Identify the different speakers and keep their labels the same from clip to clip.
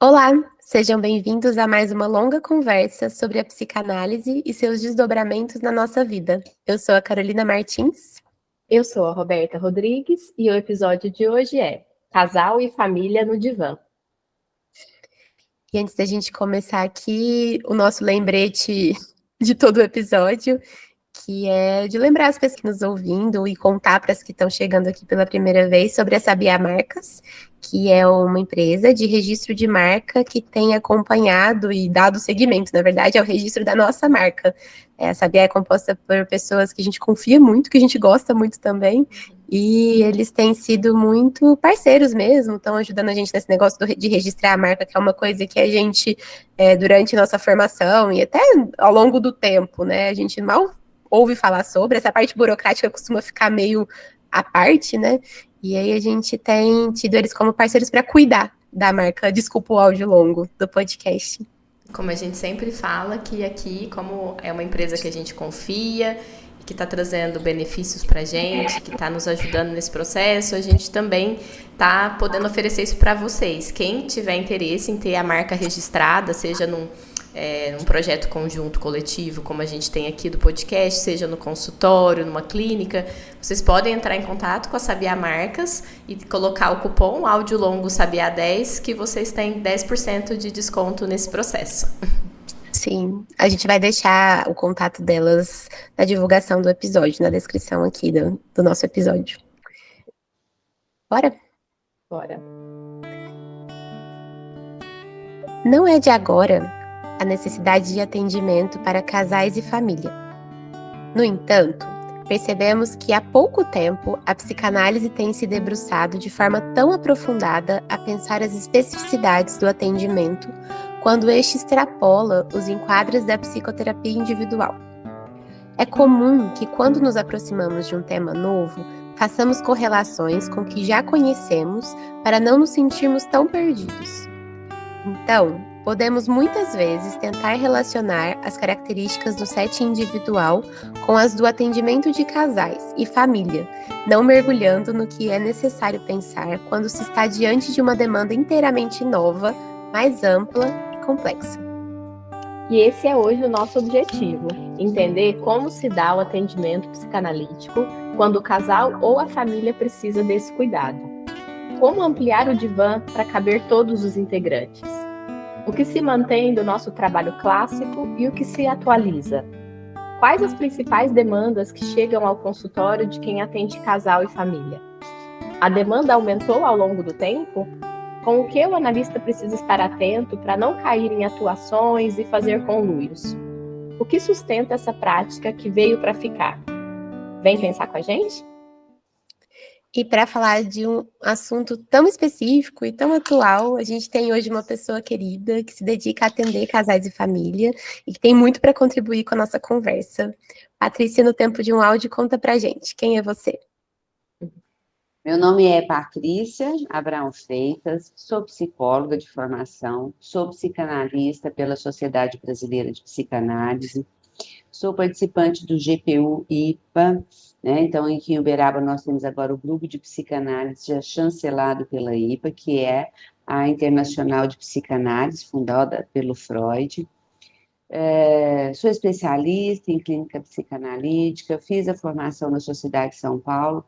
Speaker 1: Olá, sejam bem-vindos a mais uma longa conversa sobre a psicanálise e seus desdobramentos na nossa vida. Eu sou a Carolina Martins.
Speaker 2: Eu sou a Roberta Rodrigues e o episódio de hoje é Casal e Família no Divã.
Speaker 1: E antes da gente começar aqui, o nosso lembrete de todo o episódio, que é de lembrar as pessoas que nos ouvindo e contar para as que estão chegando aqui pela primeira vez sobre a Sabiá Marcas, que é uma empresa de registro de marca que tem acompanhado e dado seguimento, na verdade, ao registro da nossa marca. A Sabiá é composta por pessoas que a gente confia muito, que a gente gosta muito também, e eles têm sido muito parceiros mesmo, estão ajudando a gente nesse negócio de registrar a marca, que é uma coisa que a gente, durante nossa formação e até ao longo do tempo, né, a gente mal ouve falar sobre, essa parte burocrática costuma ficar meio à parte, né? E aí a gente tem tido eles como parceiros para cuidar da marca. Desculpa o áudio longo do podcast.
Speaker 2: Como a gente sempre fala, que aqui, como é uma empresa que a gente confia, que está trazendo benefícios para a gente, que está nos ajudando nesse processo, a gente também está podendo oferecer isso para vocês. Quem tiver interesse em ter a marca registrada, seja num projeto conjunto coletivo, como a gente tem aqui do podcast, seja no consultório, numa clínica, vocês podem entrar em contato com a Sabiá Marcas e colocar o cupom áudio longo Sabiá 10, que vocês têm 10% de desconto nesse processo.
Speaker 1: Sim, a gente vai deixar o contato delas na divulgação do episódio, na descrição aqui do nosso episódio. Bora?
Speaker 2: Bora.
Speaker 1: Não é de agora a necessidade de atendimento para casais e família. No entanto, percebemos que há pouco tempo a psicanálise tem se debruçado de forma tão aprofundada a pensar as especificidades do atendimento quando este extrapola os enquadres da psicoterapia individual. É comum que, quando nos aproximamos de um tema novo, façamos correlações com o que já conhecemos para não nos sentirmos tão perdidos. Então, podemos muitas vezes tentar relacionar as características do setting individual com as do atendimento de casais e família, não mergulhando no que é necessário pensar quando se está diante de uma demanda inteiramente nova, mais ampla e complexa.
Speaker 2: E esse é hoje o nosso objetivo: entender como se dá o atendimento psicanalítico quando o casal ou a família precisa desse cuidado. Como ampliar o divã para caber todos os integrantes? O que se mantém do nosso trabalho clássico e o que se atualiza? Quais as principais demandas que chegam ao consultório de quem atende casal e família? A demanda aumentou ao longo do tempo? Com o que o analista precisa estar atento para não cair em atuações e fazer conluios? O que sustenta essa prática que veio para ficar? Vem pensar com a gente?
Speaker 1: E para falar de um assunto tão específico e tão atual, a gente tem hoje uma pessoa querida que se dedica a atender casais e família e que tem muito para contribuir com a nossa conversa. Patrícia, no tempo de um áudio, conta pra gente, quem é você?
Speaker 3: Meu nome é Patrícia Abraão Freitas, sou psicóloga de formação, sou psicanalista pela Sociedade Brasileira de Psicanálise, sou participante do GPU-IPA, né? Então, em Uberaba nós temos agora o grupo de psicanálise já chancelado pela IPA, que é a Internacional de Psicanálise, fundada pelo Freud. Sou especialista em clínica psicanalítica, fiz a formação na Sociedade de São Paulo.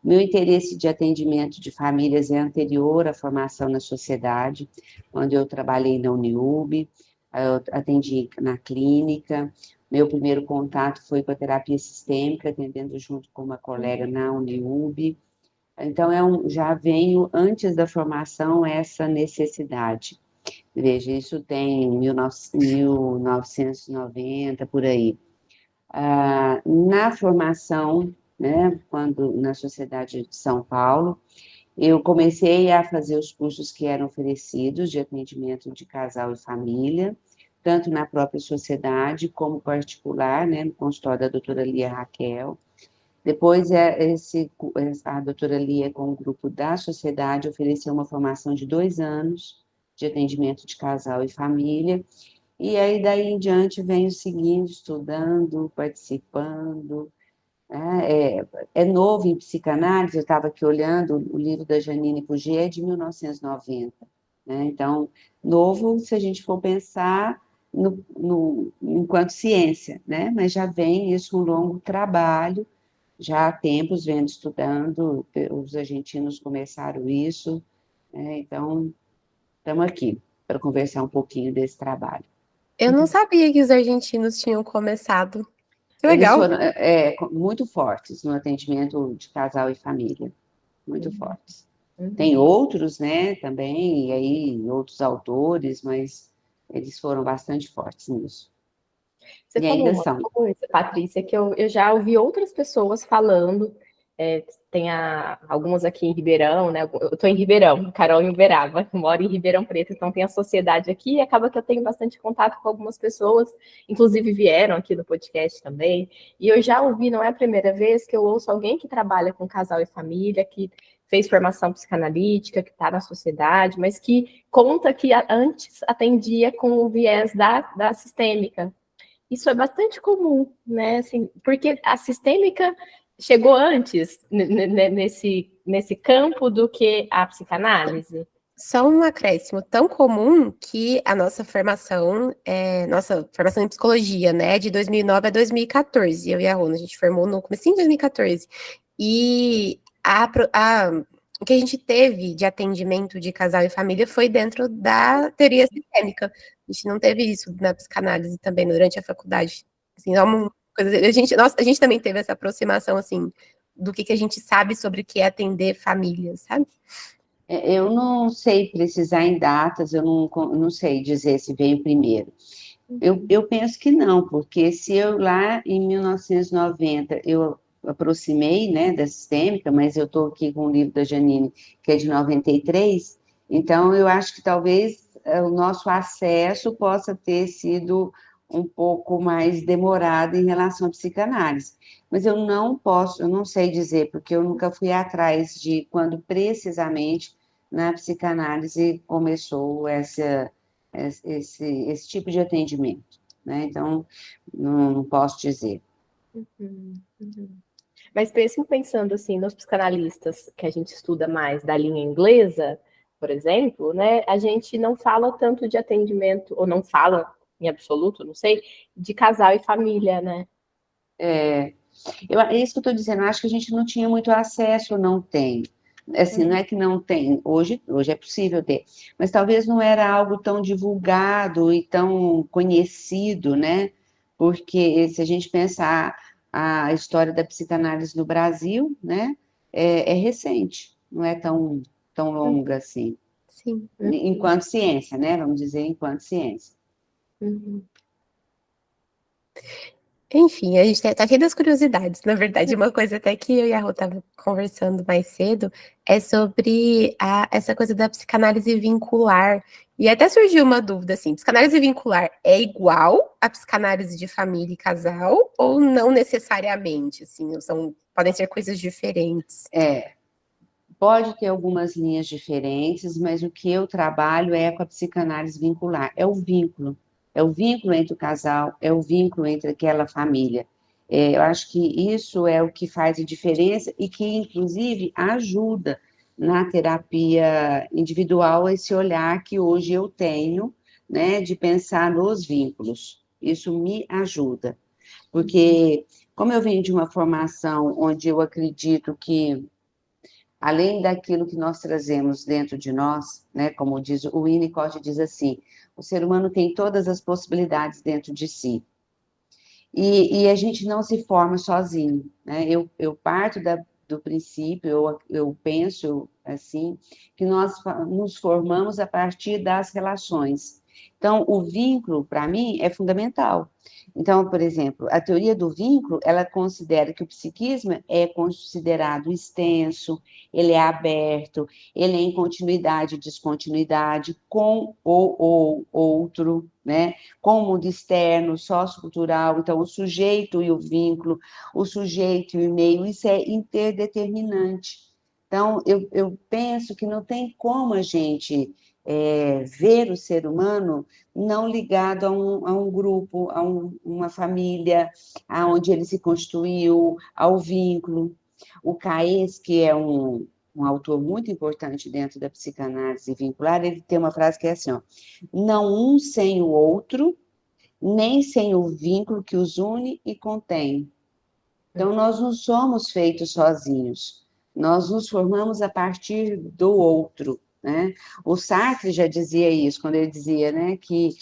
Speaker 3: Meu interesse de atendimento de famílias é anterior à formação na sociedade, onde eu trabalhei na Uniub, eu atendi na clínica. Meu primeiro contato foi com a terapia sistêmica, atendendo junto com uma colega na Uniub. Então, já venho, antes da formação, essa necessidade. Veja, isso tem 1990, por aí. Na formação, né, quando na Sociedade de São Paulo, eu comecei a fazer os cursos que eram oferecidos de atendimento de casal e família, tanto na própria sociedade como particular, né, no consultório da doutora Lia Raquel. Depois, a doutora Lia, com o grupo da sociedade, ofereceu uma formação de 2 anos de atendimento de casal e família, e aí daí em diante venho seguindo, estudando, participando. É novo em psicanálise, eu estava aqui olhando, o livro da Janine Puget é de 1990, né? Então, novo, se a gente for pensar enquanto ciência, né? Mas já vem isso um longo trabalho, já há tempos vendo estudando, os argentinos começaram isso, né? Então, estamos aqui para conversar um pouquinho desse trabalho.
Speaker 1: Eu não sabia que os argentinos tinham começado. Que
Speaker 3: Eles
Speaker 1: legal.
Speaker 3: foram muito fortes no atendimento de casal e família, muito fortes. Tem outros, né, também, e aí outros autores, mas eles foram bastante fortes nisso.
Speaker 2: Você
Speaker 3: E
Speaker 2: falou
Speaker 3: ainda
Speaker 2: uma
Speaker 3: são.
Speaker 2: coisa, Patrícia, que eu já ouvi outras pessoas falando. Tem algumas aqui em Ribeirão, né? Eu estou em Ribeirão, Carol em Uberaba, moro em Ribeirão Preto, então tem a sociedade aqui e acaba que eu tenho bastante contato com algumas pessoas, inclusive vieram aqui no podcast também. E eu já ouvi, não é a primeira vez que eu ouço alguém que trabalha com casal e família, que fez formação psicanalítica, que está na sociedade, mas que conta que antes atendia com o viés da sistêmica. Isso é bastante comum, né? Assim, porque a sistêmica chegou antes nesse campo do que a psicanálise.
Speaker 1: Só um acréscimo tão comum que a nossa formação em psicologia, né, de 2009 a 2014, eu e a Rona, a gente formou no comecinho de 2014, e o que a gente teve de atendimento de casal e família foi dentro da teoria sistêmica, a gente não teve isso na psicanálise também durante a faculdade, assim, é uma coisa, a gente também teve essa aproximação, assim, do que a gente sabe sobre o que é atender famílias, sabe?
Speaker 3: Eu não sei precisar em datas, eu não sei dizer se veio primeiro. Eu penso que não, porque se eu lá em 1990 eu aproximei, né, da sistêmica, mas eu estou aqui com o livro da Janine, que é de 93, então eu acho que talvez o nosso acesso possa ter sido um pouco mais demorado em relação à psicanálise. Mas eu não sei dizer, porque eu nunca fui atrás de quando precisamente na psicanálise começou esse tipo de atendimento, né? Então, não posso dizer.
Speaker 2: Mas pensando assim, nos psicanalistas que a gente estuda mais da linha inglesa, por exemplo, né? A gente não fala tanto de atendimento, ou não fala em absoluto, não sei, de casal e família, né?
Speaker 3: É isso que eu estou dizendo, eu acho que a gente não tinha muito acesso, não tem. Assim, não é que não tem, hoje é possível ter, mas talvez não era algo tão divulgado e tão conhecido, né? Porque se a gente pensar a história da psicanálise no Brasil, né? É recente, não é tão longa assim,
Speaker 1: Sim.
Speaker 3: enquanto ciência, né? Vamos dizer, enquanto ciência.
Speaker 1: Enfim, a gente tá cheio das curiosidades. Na verdade, uma coisa até que eu e a Rô tava conversando mais cedo é sobre essa coisa da psicanálise vincular. E até surgiu uma dúvida, assim, psicanálise vincular é igual à psicanálise de família e casal ou não necessariamente, assim, podem ser coisas diferentes?
Speaker 3: Pode ter algumas linhas diferentes, mas o que eu trabalho é com a psicanálise vincular, é o vínculo entre o casal, é o vínculo entre aquela família. Eu acho que isso é o que faz a diferença e que, inclusive, ajuda na terapia individual esse olhar que hoje eu tenho, né, de pensar nos vínculos. Isso me ajuda, porque como eu venho de uma formação onde eu acredito que além daquilo que nós trazemos dentro de nós, né, como diz o Winnicott, diz assim, o ser humano tem todas as possibilidades dentro de si. E a gente não se forma sozinho, né? Eu parto do princípio, eu penso assim, que nós nos formamos a partir das relações. Então, o vínculo, para mim, é fundamental. Então, por exemplo, a teoria do vínculo, ela considera que o psiquismo é considerado extenso, ele é aberto, ele é em continuidade e descontinuidade com ou outro, né? Com o mundo externo, sociocultural, então o sujeito e o vínculo, o sujeito e o meio, isso é interdeterminante. Então, eu penso que não tem como a gente ver o ser humano não ligado a um grupo, uma família, aonde ele se constituiu, ao vínculo. O Caes, que é um um autor muito importante dentro da psicanálise vincular, ele tem uma frase que é assim, ó, não um sem o outro, nem sem o vínculo que os une e contém. Então, nós não somos feitos sozinhos, nós nos formamos a partir do outro, né? O Sartre já dizia isso, quando ele dizia, né, que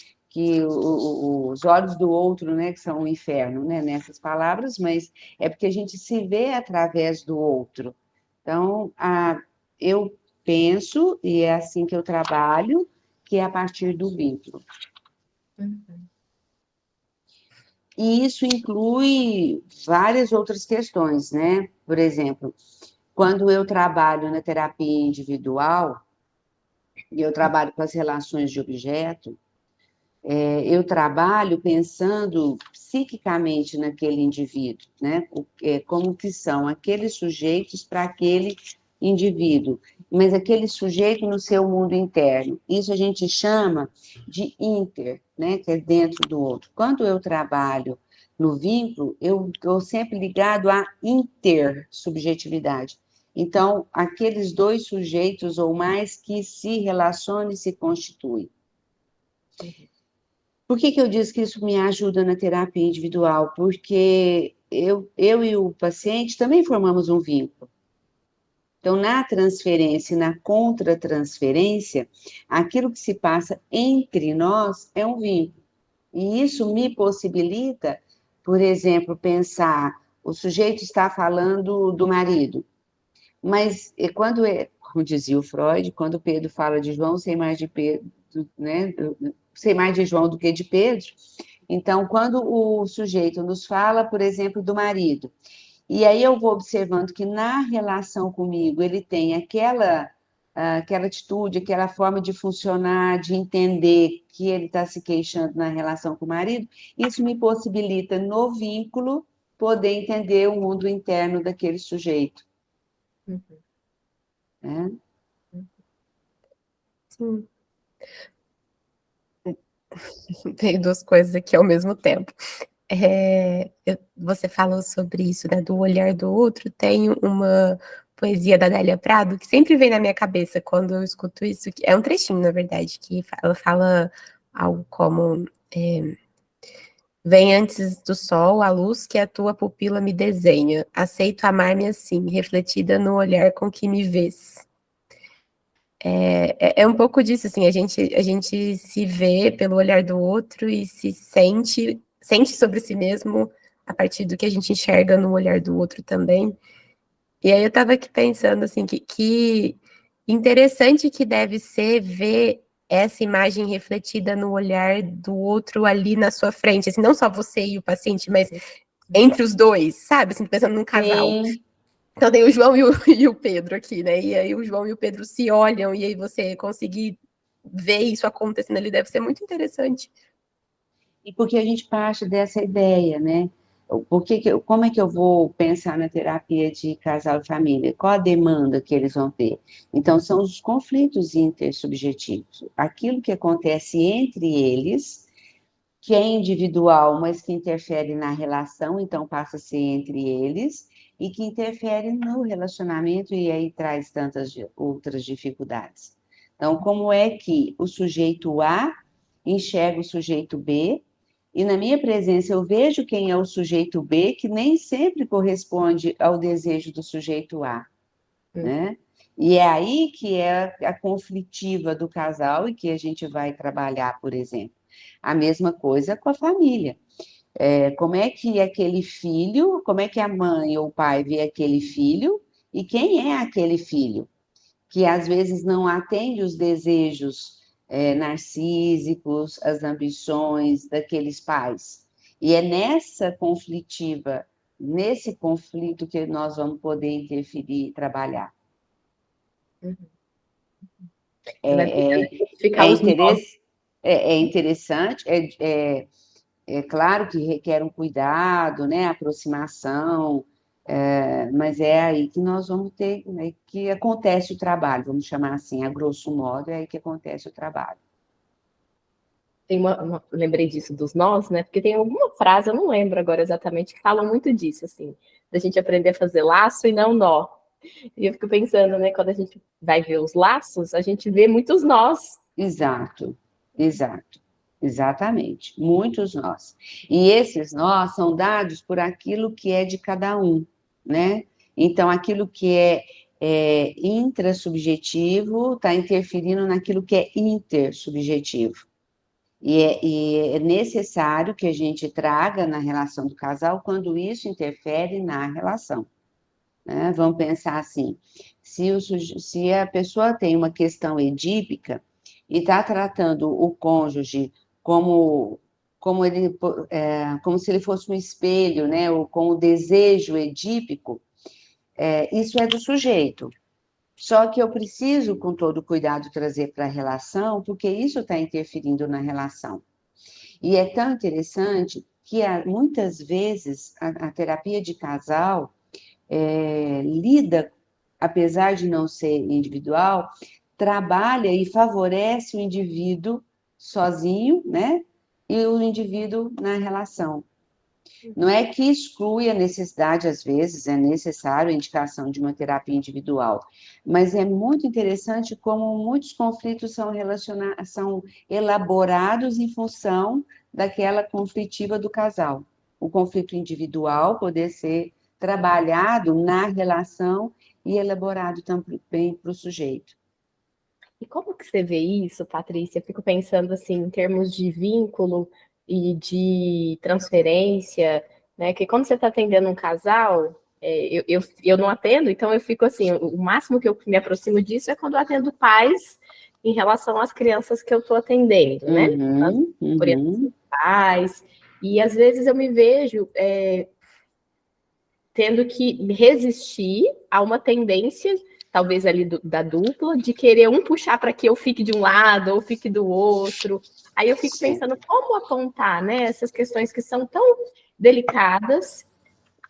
Speaker 3: os olhos do outro, né, que são o inferno, né, nessas palavras, mas é porque a gente se vê através do outro. Então, eu penso, e é assim que eu trabalho, que é a partir do vínculo. E isso inclui várias outras questões, né? Por exemplo, quando eu trabalho na terapia individual, e eu trabalho com as relações de objeto, eu trabalho pensando psiquicamente naquele indivíduo, né? Como que são aqueles sujeitos para aquele indivíduo, mas aquele sujeito no seu mundo interno. Isso a gente chama de inter, né? Que é dentro do outro. Quando eu trabalho no vínculo, eu estou sempre ligado à intersubjetividade. Então, aqueles dois sujeitos ou mais que se relacionam e se constituem. Por que eu disse que isso me ajuda na terapia individual? Porque eu e o paciente também formamos um vínculo. Então, na transferência e na contratransferência, aquilo que se passa entre nós é um vínculo. E isso me possibilita, por exemplo, pensar, o sujeito está falando do marido, mas quando, como dizia o Freud, quando Pedro fala de João, sei mais de Pedro, né? Sei mais de João do que de Pedro. Então, quando o sujeito nos fala, por exemplo, do marido, e aí eu vou observando que na relação comigo ele tem aquela atitude, aquela forma de funcionar, de entender que ele está se queixando na relação com o marido, isso me possibilita, no vínculo, poder entender o mundo interno daquele sujeito. Né?
Speaker 1: Sim. Veio duas coisas aqui ao mesmo tempo. Você falou sobre isso, né, do olhar do outro. Tem uma poesia da Adélia Prado que sempre vem na minha cabeça quando eu escuto isso, que é um trechinho, na verdade, que ela fala algo como vem antes do sol a luz que a tua pupila me desenha, aceito amar-me assim, refletida no olhar com que me vês. É um pouco disso, assim, a gente se vê pelo olhar do outro e se sente sobre si mesmo a partir do que a gente enxerga no olhar do outro também. E aí eu estava aqui pensando, assim, que interessante que deve ser ver essa imagem refletida no olhar do outro ali na sua frente, assim, não só você e o paciente, mas entre os dois, sabe? Assim, pensando num casal.
Speaker 2: Sim.
Speaker 1: Então tem o João e o Pedro aqui, né? E aí o João e o Pedro se olham, e aí você conseguir ver isso acontecendo ali deve ser muito interessante.
Speaker 3: E porque a gente parte dessa ideia, né? Como é que eu vou pensar na terapia de casal e família? Qual a demanda que eles vão ter? Então, são os conflitos intersubjetivos. Aquilo que acontece entre eles, que é individual, mas que interfere na relação, então passa a ser entre eles, e que interfere no relacionamento e aí traz tantas outras dificuldades. Então, como é que o sujeito A enxerga o sujeito B, e na minha presença eu vejo quem é o sujeito B, que nem sempre corresponde ao desejo do sujeito A, né? E é aí que é a conflitiva do casal e que a gente vai trabalhar, por exemplo. A mesma coisa com a família. Como é que aquele filho, como é que a mãe ou o pai vê aquele filho e quem é aquele filho? Que às vezes não atende os desejos narcísicos, as ambições daqueles pais. E é nessa conflitiva, nesse conflito que nós vamos poder interferir e trabalhar. É interessante, é claro que requer um cuidado, né, aproximação, mas é aí que nós vamos ter, né, que acontece o trabalho, vamos chamar assim, a grosso modo, é aí que acontece o trabalho.
Speaker 2: Tem lembrei disso dos nós, né? Porque tem alguma frase, eu não lembro agora exatamente, que fala muito disso, assim, da gente aprender a fazer laço e não nó, E eu fico pensando, né, quando a gente vai ver os laços, a gente vê muitos nós.
Speaker 3: Exato, exato, exatamente. Muitos nós. E esses nós são dados por aquilo que é de cada um, né? Então, aquilo que é intrasubjetivo está interferindo naquilo que é intersubjetivo. E é necessário que a gente traga na relação do casal quando isso interfere na relação, né? Vamos pensar assim, se a pessoa tem uma questão edípica e está tratando o cônjuge como, como se ele fosse um espelho, né? Ou com o desejo edípico, isso é do sujeito. Só que eu preciso, com todo cuidado, trazer para a relação, porque isso está interferindo na relação. E é tão interessante que muitas vezes a terapia de casal lida, apesar de não ser individual, trabalha e favorece o indivíduo sozinho, né? E o indivíduo na relação. Não é que exclui a necessidade, às vezes, é necessário a indicação de uma terapia individual, mas é muito interessante como muitos conflitos são elaborados em função daquela conflitiva do casal. O conflito individual poder ser trabalhado na relação e elaborado também para o sujeito.
Speaker 2: E como que você vê isso, Patrícia? Eu fico pensando assim, em termos de vínculo e de transferência, né? Que quando você está atendendo um casal, eu não atendo, então eu fico assim, o máximo que eu me aproximo disso é quando eu atendo pais em relação às crianças que eu estou atendendo, né? As orientações de pais. E às vezes eu me vejo tendo que resistir a uma tendência, talvez ali da dupla, de querer um puxar para que eu fique de um lado ou fique do outro. Aí eu fico pensando como apontar, né, essas questões que são tão delicadas,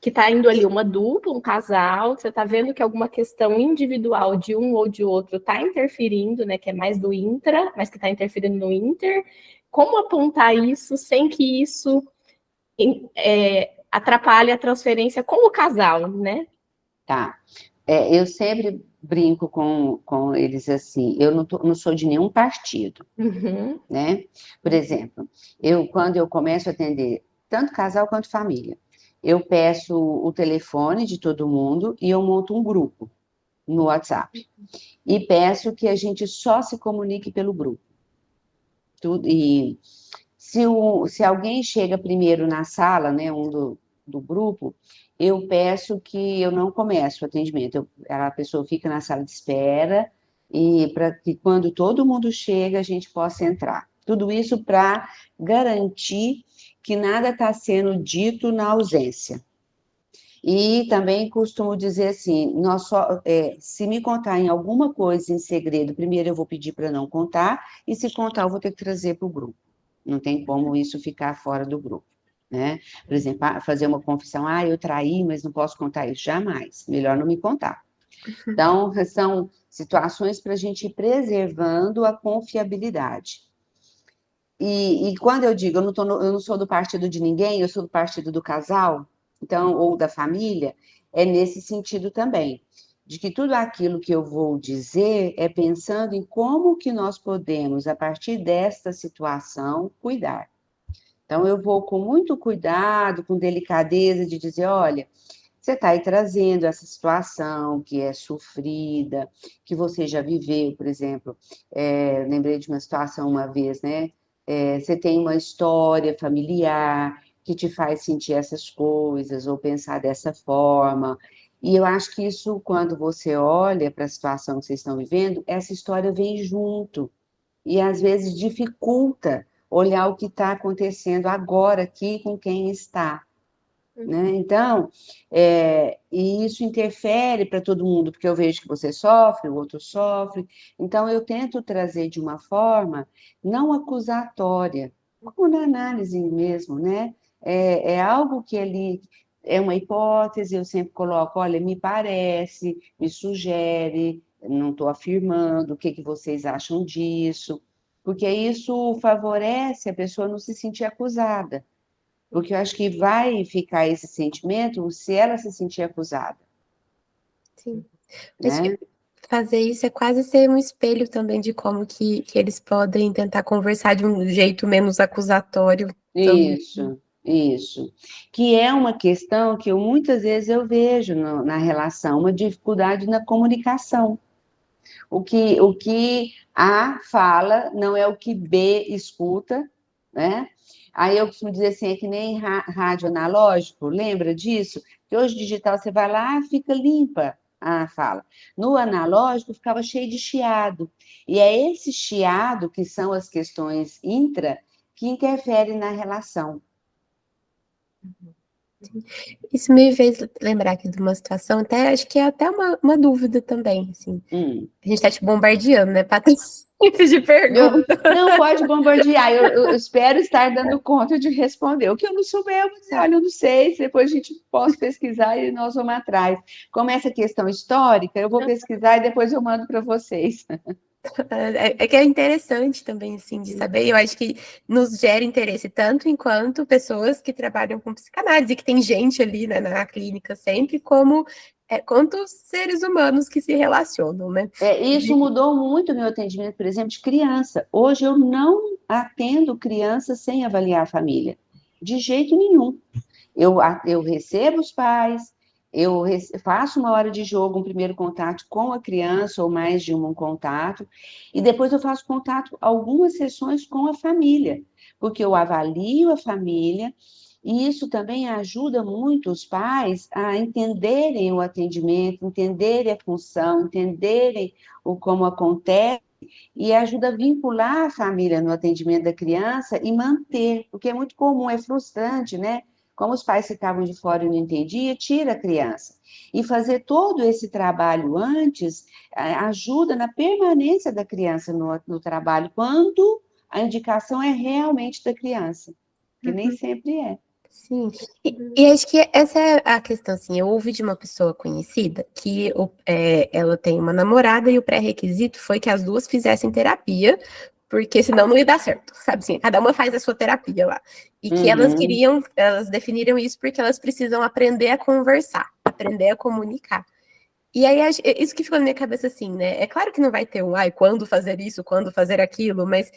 Speaker 2: que está indo ali uma dupla, um casal, você está vendo que alguma questão individual de um ou de outro está interferindo, né, que é mais do intra, mas que está interferindo no inter. Como apontar isso sem que isso atrapalhe a transferência com o casal, né?
Speaker 3: Tá. Eu sempre brinco com eles assim, eu não sou de nenhum partido, né? Por exemplo, quando eu começo a atender tanto casal quanto família, eu peço o telefone de todo mundo e eu monto um grupo no WhatsApp. E peço que a gente só se comunique pelo grupo. E se alguém chega primeiro na sala, né, do grupo, eu peço que eu não comece o atendimento. A pessoa fica na sala de espera e para que quando todo mundo chega, a gente possa entrar. Tudo isso para garantir que nada está sendo dito na ausência. E também costumo dizer assim, se me contar em alguma coisa em segredo, primeiro eu vou pedir para não contar, e se contar eu vou ter que trazer para o grupo. Não tem como isso ficar fora do grupo, né? Por exemplo, fazer uma confissão, eu traí, mas não posso contar isso, jamais. Melhor não me contar. Então, são situações para a gente ir preservando a confiabilidade. E quando eu digo, eu não sou do partido de ninguém, eu sou do partido do casal, então, ou da família, é nesse sentido também, de que tudo aquilo que eu vou dizer é pensando em como que nós podemos, a partir desta situação, cuidar. Então, eu vou com muito cuidado, com delicadeza, de dizer, olha, você está aí trazendo essa situação que é sofrida, que você já viveu, por exemplo, lembrei de uma situação uma vez, né? Você tem uma história familiar que te faz sentir essas coisas ou pensar dessa forma. E eu acho que isso, quando você olha para a situação que vocês estão vivendo, essa história vem junto e às vezes dificulta olhar o que está acontecendo agora aqui com quem está. Né? Então, e isso interfere para todo mundo, porque eu vejo que você sofre, o outro sofre. Então, eu tento trazer de uma forma não acusatória, como na análise mesmo, né? É algo que ali é uma hipótese, eu sempre coloco, olha, me parece, me sugere, não estou afirmando, o que que vocês acham disso? Porque isso favorece a pessoa não se sentir acusada. Porque eu acho que vai ficar esse sentimento se ela se sentir acusada.
Speaker 1: Sim. Acho
Speaker 3: né?
Speaker 1: que fazer isso é quase ser um espelho também de como que eles podem tentar conversar de um jeito menos acusatório também.
Speaker 3: Isso. Que é uma questão que muitas vezes eu vejo na relação, uma dificuldade na comunicação. O que A fala não é o que B escuta, né? Aí eu costumo dizer assim, é que nem rádio analógico, lembra disso? Que hoje digital você vai lá, fica limpa a fala. No analógico ficava cheio de chiado. E é esse chiado que são as questões intra que interferem na relação.
Speaker 1: Isso me fez lembrar aqui de uma situação, até acho que é até uma dúvida também, assim.
Speaker 3: Hum.
Speaker 1: A gente tá te bombardeando, né, Patrícia? De pergunta.
Speaker 3: Não pode bombardear, eu espero estar dando conta de responder. O que eu não souber, eu vou dizer, olha, eu não sei, depois a gente pode pesquisar e nós vamos atrás. Como essa questão histórica, eu vou pesquisar e depois eu mando para vocês.
Speaker 1: É que é interessante também, assim, de saber. Eu acho que nos gera interesse tanto enquanto pessoas que trabalham com psicanálise, que tem gente ali, né, na clínica sempre, como quanto seres humanos que se relacionam, né?
Speaker 3: Isso mudou muito o meu atendimento, por exemplo, de criança. Hoje eu não atendo criança sem avaliar a família, de jeito nenhum. Eu recebo os pais, faço uma hora de jogo, um primeiro contato com a criança, ou mais de um contato, e depois eu faço contato, algumas sessões com a família, porque eu avalio a família, e isso também ajuda muito os pais a entenderem o atendimento, entenderem a função, entenderem como acontece, e ajuda a vincular a família no atendimento da criança e manter, porque é muito comum, é frustrante, né? Como os pais ficavam de fora e não entendiam, tira a criança. E fazer todo esse trabalho antes ajuda na permanência da criança no trabalho, quando a indicação é realmente da criança, que nem sempre é.
Speaker 1: Sim, e acho que essa é a questão, assim, eu ouvi de uma pessoa conhecida que ela tem uma namorada e o pré-requisito foi que as duas fizessem terapia, porque senão não ia dar certo, sabe assim, cada uma faz a sua terapia lá. E que
Speaker 3: Uhum.
Speaker 1: elas definiram isso porque elas precisam aprender a conversar, aprender a comunicar. E aí, isso que ficou na minha cabeça assim, né? É claro que não vai ter quando fazer isso, quando fazer aquilo, mas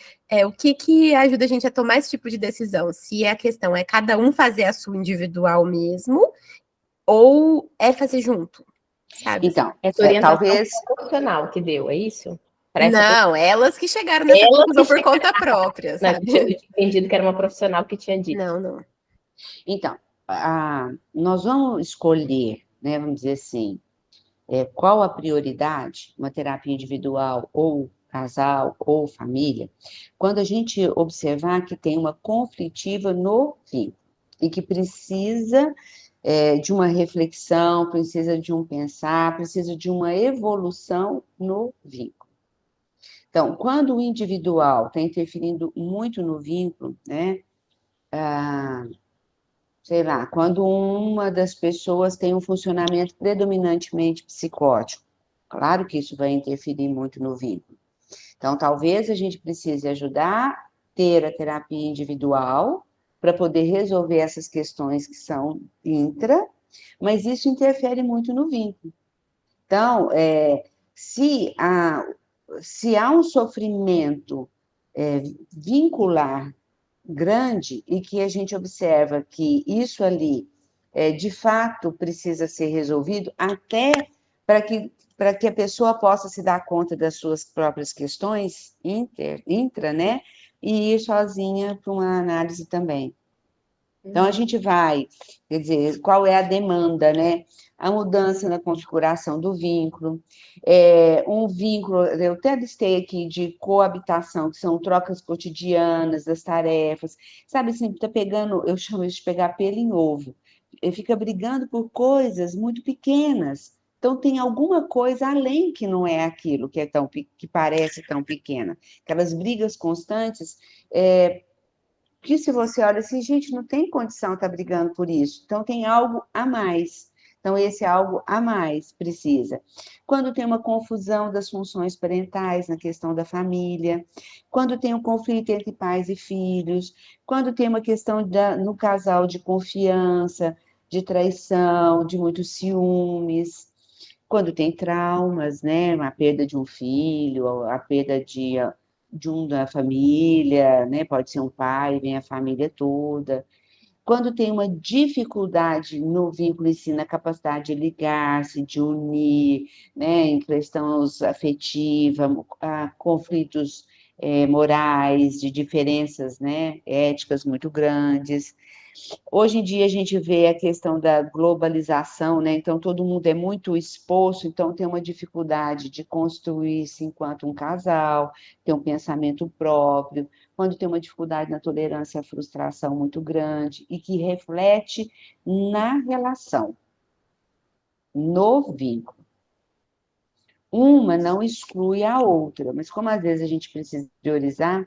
Speaker 1: o que ajuda a gente a tomar esse tipo de decisão? Se a questão é cada um fazer a sua individual mesmo, ou é fazer junto, sabe?
Speaker 3: Então,
Speaker 2: Essa orientação
Speaker 3: talvez.
Speaker 2: profissional que deu, é isso? Para essa pessoa.
Speaker 1: Não, elas que chegaram nessa
Speaker 2: Elas
Speaker 1: conclusão
Speaker 2: que
Speaker 1: por
Speaker 2: chegaram.
Speaker 1: conta própria,
Speaker 2: Não, eu tinha
Speaker 1: sabe?
Speaker 2: entendido que era uma profissional que tinha dito.
Speaker 1: Não, não.
Speaker 3: Então, nós vamos escolher, né, vamos dizer assim, qual a prioridade, uma terapia individual ou casal ou família, quando a gente observar que tem uma conflitiva no fim e que precisa de uma reflexão, precisa de um pensar, precisa de uma evolução no vínculo. Então, quando o individual está interferindo muito no vínculo, né? Sei lá, quando uma das pessoas tem um funcionamento predominantemente psicótico, claro que isso vai interferir muito no vínculo. Então, talvez a gente precise ajudar a ter a terapia individual para poder resolver essas questões que são intra, mas isso interfere muito no vínculo. Então, se há, se há um sofrimento vincular grande e que a gente observa que isso ali, de fato, precisa ser resolvido, até para que a pessoa possa se dar conta das suas próprias questões intra, né? E ir sozinha para uma análise também. Então, a gente vai, quer dizer, qual é a demanda, né? A mudança na configuração do vínculo, um vínculo, eu até listei aqui de coabitação, que são trocas cotidianas das tarefas, sabe assim, tá pegando, eu chamo isso de pegar pelo em ovo, fica brigando por coisas muito pequenas, então tem alguma coisa além que não é aquilo que que parece tão pequena, aquelas brigas constantes, que se você olha assim, gente, não tem condição de estar brigando por isso. Então, tem algo a mais. Então, esse algo a mais precisa. Quando tem uma confusão das funções parentais na questão da família, quando tem um conflito entre pais e filhos, quando tem uma questão no casal de confiança, de traição, de muitos ciúmes, quando tem traumas, né? A perda de um filho, a perda de um da família, né? Pode ser um pai, vem a família toda. Quando tem uma dificuldade no vínculo em si, na capacidade de ligar-se, de unir, né? Em questões afetiva, conflitos morais, de diferenças, né? Éticas muito grandes. Hoje em dia a gente vê a questão da globalização, né? Então todo mundo é muito exposto, então tem uma dificuldade de construir-se enquanto um casal, ter um pensamento próprio, quando tem uma dificuldade na tolerância à frustração muito grande e que reflete na relação, no vínculo. Uma não exclui a outra, mas como às vezes a gente precisa priorizar,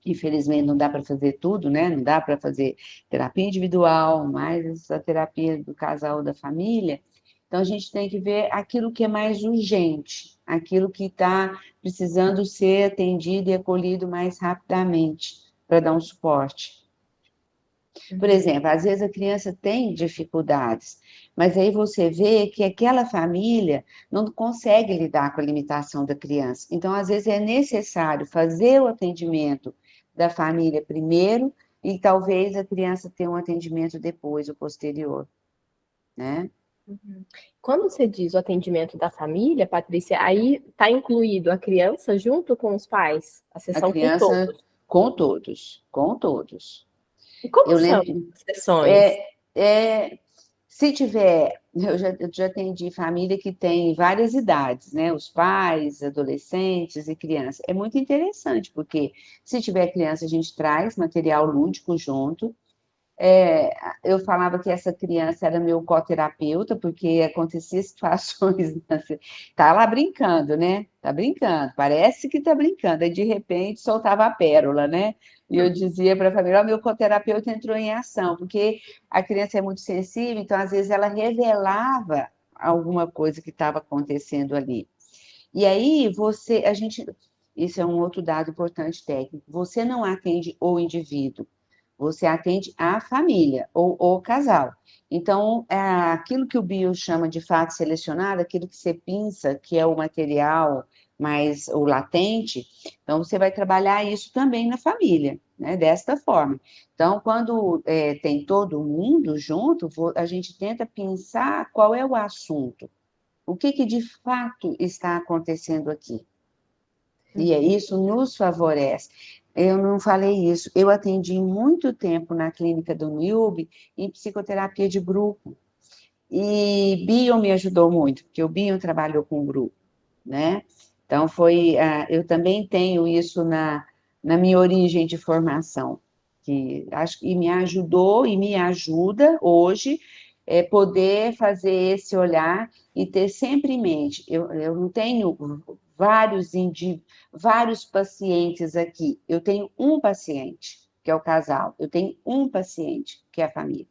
Speaker 3: infelizmente não dá para fazer tudo, né? Não dá para fazer terapia individual, mais a terapia do casal, da família. Então a gente tem que ver aquilo que é mais urgente, aquilo que está precisando ser atendido e acolhido mais rapidamente, para dar um suporte. Por exemplo, às vezes a criança tem dificuldades, mas aí você vê que aquela família não consegue lidar com a limitação da criança. Então, às vezes é necessário fazer o atendimento da família primeiro e talvez a criança tenha um atendimento depois, o posterior, né?
Speaker 2: Quando você diz o atendimento da família, Patrícia, aí está incluído a criança junto com os pais, a
Speaker 3: A
Speaker 2: sessão com
Speaker 3: criança
Speaker 2: todos.
Speaker 3: com todos, com todos.
Speaker 2: E como
Speaker 3: Eu
Speaker 2: são
Speaker 3: lembro,
Speaker 2: as sessões?
Speaker 3: é, se tiver, eu já atendi família que tem várias idades, né? Os pais, adolescentes e crianças. É muito interessante, porque se tiver criança, a gente traz material lúdico junto. Eu falava que essa criança era meu coterapeuta, porque acontecia situações, né? Tá lá brincando, né? Tá brincando, parece que tá brincando, aí de repente soltava a pérola, né? E eu dizia para a família, ó, meu coterapeuta entrou em ação, porque a criança é muito sensível, então às vezes ela revelava alguma coisa que estava acontecendo ali. E aí isso é um outro dado importante técnico, você não atende o indivíduo, você atende a família ou o casal. Então, aquilo que o bio chama de fato selecionado, aquilo que você pensa que é o material mais o latente, então você vai trabalhar isso também na família, né? Desta forma. Então, quando tem todo mundo junto, a gente tenta pensar qual é o assunto, o que de fato está acontecendo aqui. E isso nos favorece. Eu não falei isso. Eu atendi muito tempo na clínica do NIUB em psicoterapia de grupo. E Bion me ajudou muito, porque o Bion trabalhou com grupo, né? Então, eu também tenho isso na minha origem de formação, que acho que me ajudou e me ajuda hoje poder fazer esse olhar e ter sempre em mente. Eu não tenho vários pacientes aqui. Eu tenho um paciente, que é o casal. Eu tenho um paciente, que é a família.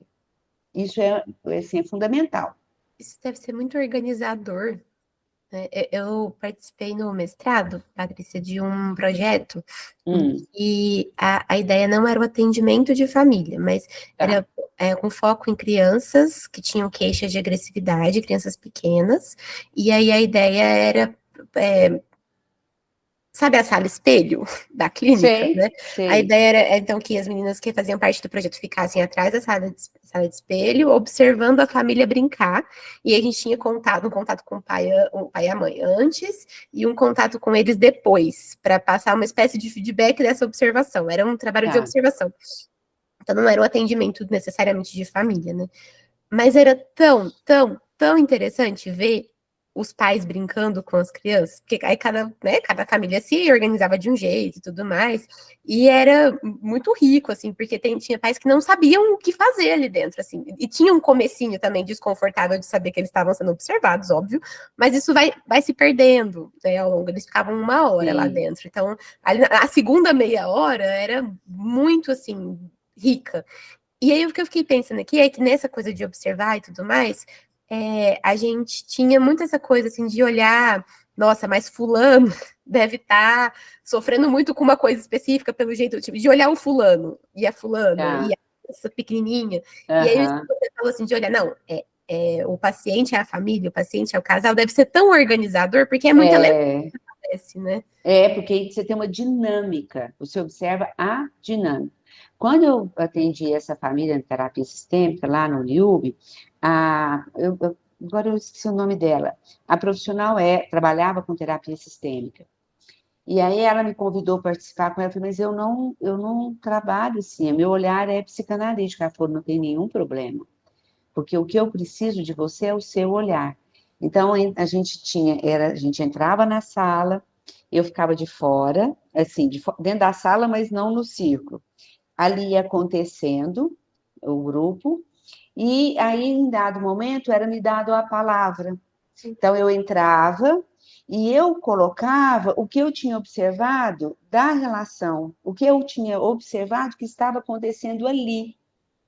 Speaker 3: Isso assim, é fundamental.
Speaker 1: Isso deve ser muito organizador, né? Eu participei no mestrado, Patrícia, de um projeto em
Speaker 3: Hum,
Speaker 1: que a ideia não era o atendimento de família, mas
Speaker 3: tá,
Speaker 1: era com foco em crianças que tinham queixas de agressividade, crianças pequenas, e aí a ideia era sabe a sala espelho da clínica, né?
Speaker 3: sei,
Speaker 1: A
Speaker 3: sei.
Speaker 1: ideia era, então, que as meninas que faziam parte do projeto ficassem atrás da sala de espelho, observando a família brincar, e a gente tinha um contato com o pai e a mãe antes, e um contato com eles depois, para passar uma espécie de feedback dessa observação. Era um trabalho de
Speaker 3: Tá.
Speaker 1: observação. Então, não era um atendimento necessariamente de família, né? Mas era tão interessante ver os pais brincando com as crianças, porque aí cada família se organizava de um jeito e tudo mais, e era muito rico, assim, porque tinha pais que não sabiam o que fazer ali dentro, assim, e tinha um comecinho também desconfortável de saber que eles estavam sendo observados, óbvio, mas isso vai se perdendo, né, ao longo, eles ficavam 1 hora lá
Speaker 3: Sim,
Speaker 1: dentro, então a segunda meia hora era muito, assim, rica, e aí o que eu fiquei pensando aqui é que nessa coisa de observar e tudo mais, a gente tinha muito essa coisa assim de olhar, nossa, mas fulano deve estar sofrendo muito com uma coisa específica pelo jeito, tipo, de olhar o fulano e a fulana e
Speaker 3: tá.
Speaker 1: essa pequenininha. E aí
Speaker 3: Aham,
Speaker 1: você falou assim de olhar, não, o paciente é a família, o paciente é o casal, deve ser tão organizador, porque é muita letra que acontece, né?
Speaker 3: Porque você tem uma dinâmica, você observa a dinâmica. Quando eu atendi essa família de terapia sistêmica, lá no Liub, agora eu esqueci o nome dela, a profissional trabalhava com terapia sistêmica. E aí ela me convidou para participar com ela, eu falei, mas eu não trabalho assim, meu olhar é psicanalítico. Ela falou, não tem nenhum problema, porque o que eu preciso de você é o seu olhar. Então, a gente entrava na sala, eu ficava de fora, assim, dentro da sala, mas não no círculo. Ali ia acontecendo o grupo, e aí, em dado momento, era me dado a palavra. Então, eu entrava e eu colocava o que eu tinha observado da relação, o que eu tinha observado que estava acontecendo ali,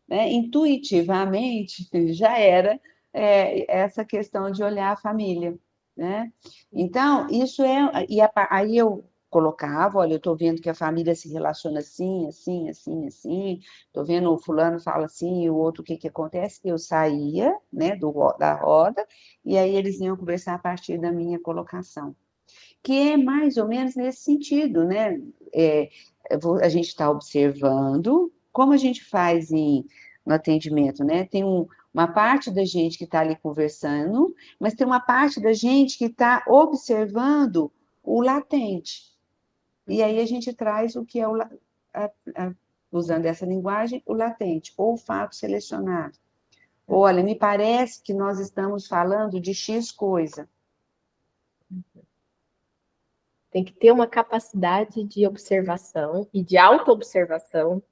Speaker 3: né? Intuitivamente, já era essa questão de olhar a família, né? Então, isso aí eu colocava, olha, eu estou vendo que a família se relaciona assim, assim, assim, assim, estou vendo o fulano fala assim, e o outro, o que acontece? Eu saía, né, da roda, e aí eles iam conversar a partir da minha colocação, que é mais ou menos nesse sentido, né? A gente está observando, como a gente faz no atendimento, né? Tem uma parte da gente que está ali conversando, mas tem uma parte da gente que está observando o latente. E aí a gente traz o que é usando essa linguagem, o latente, ou o fato selecionado. Olha, me parece que nós estamos falando de X coisa.
Speaker 2: Tem que ter uma capacidade de observação e de autoobservação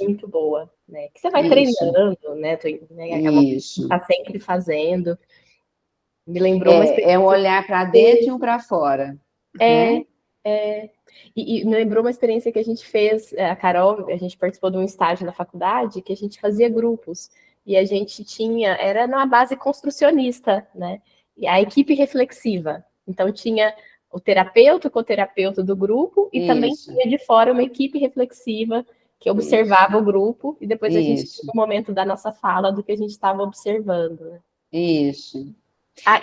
Speaker 2: muito boa, né? Que você vai treinando, né? É uma coisa que está sempre fazendo. Me lembrou uma experiência.
Speaker 3: É um olhar para dentro e um para fora.
Speaker 2: E me lembrou uma experiência que a gente fez, a Carol, a gente participou de um estágio na faculdade que a gente fazia grupos. E a gente era na base construcionista, né? E a equipe reflexiva. Então tinha o terapeuta, o coterapeuta do grupo, e também tinha de fora uma equipe reflexiva que observava o grupo, e depois a gente tinha um momento da nossa fala do que a gente estava observando. Né?
Speaker 3: Isso.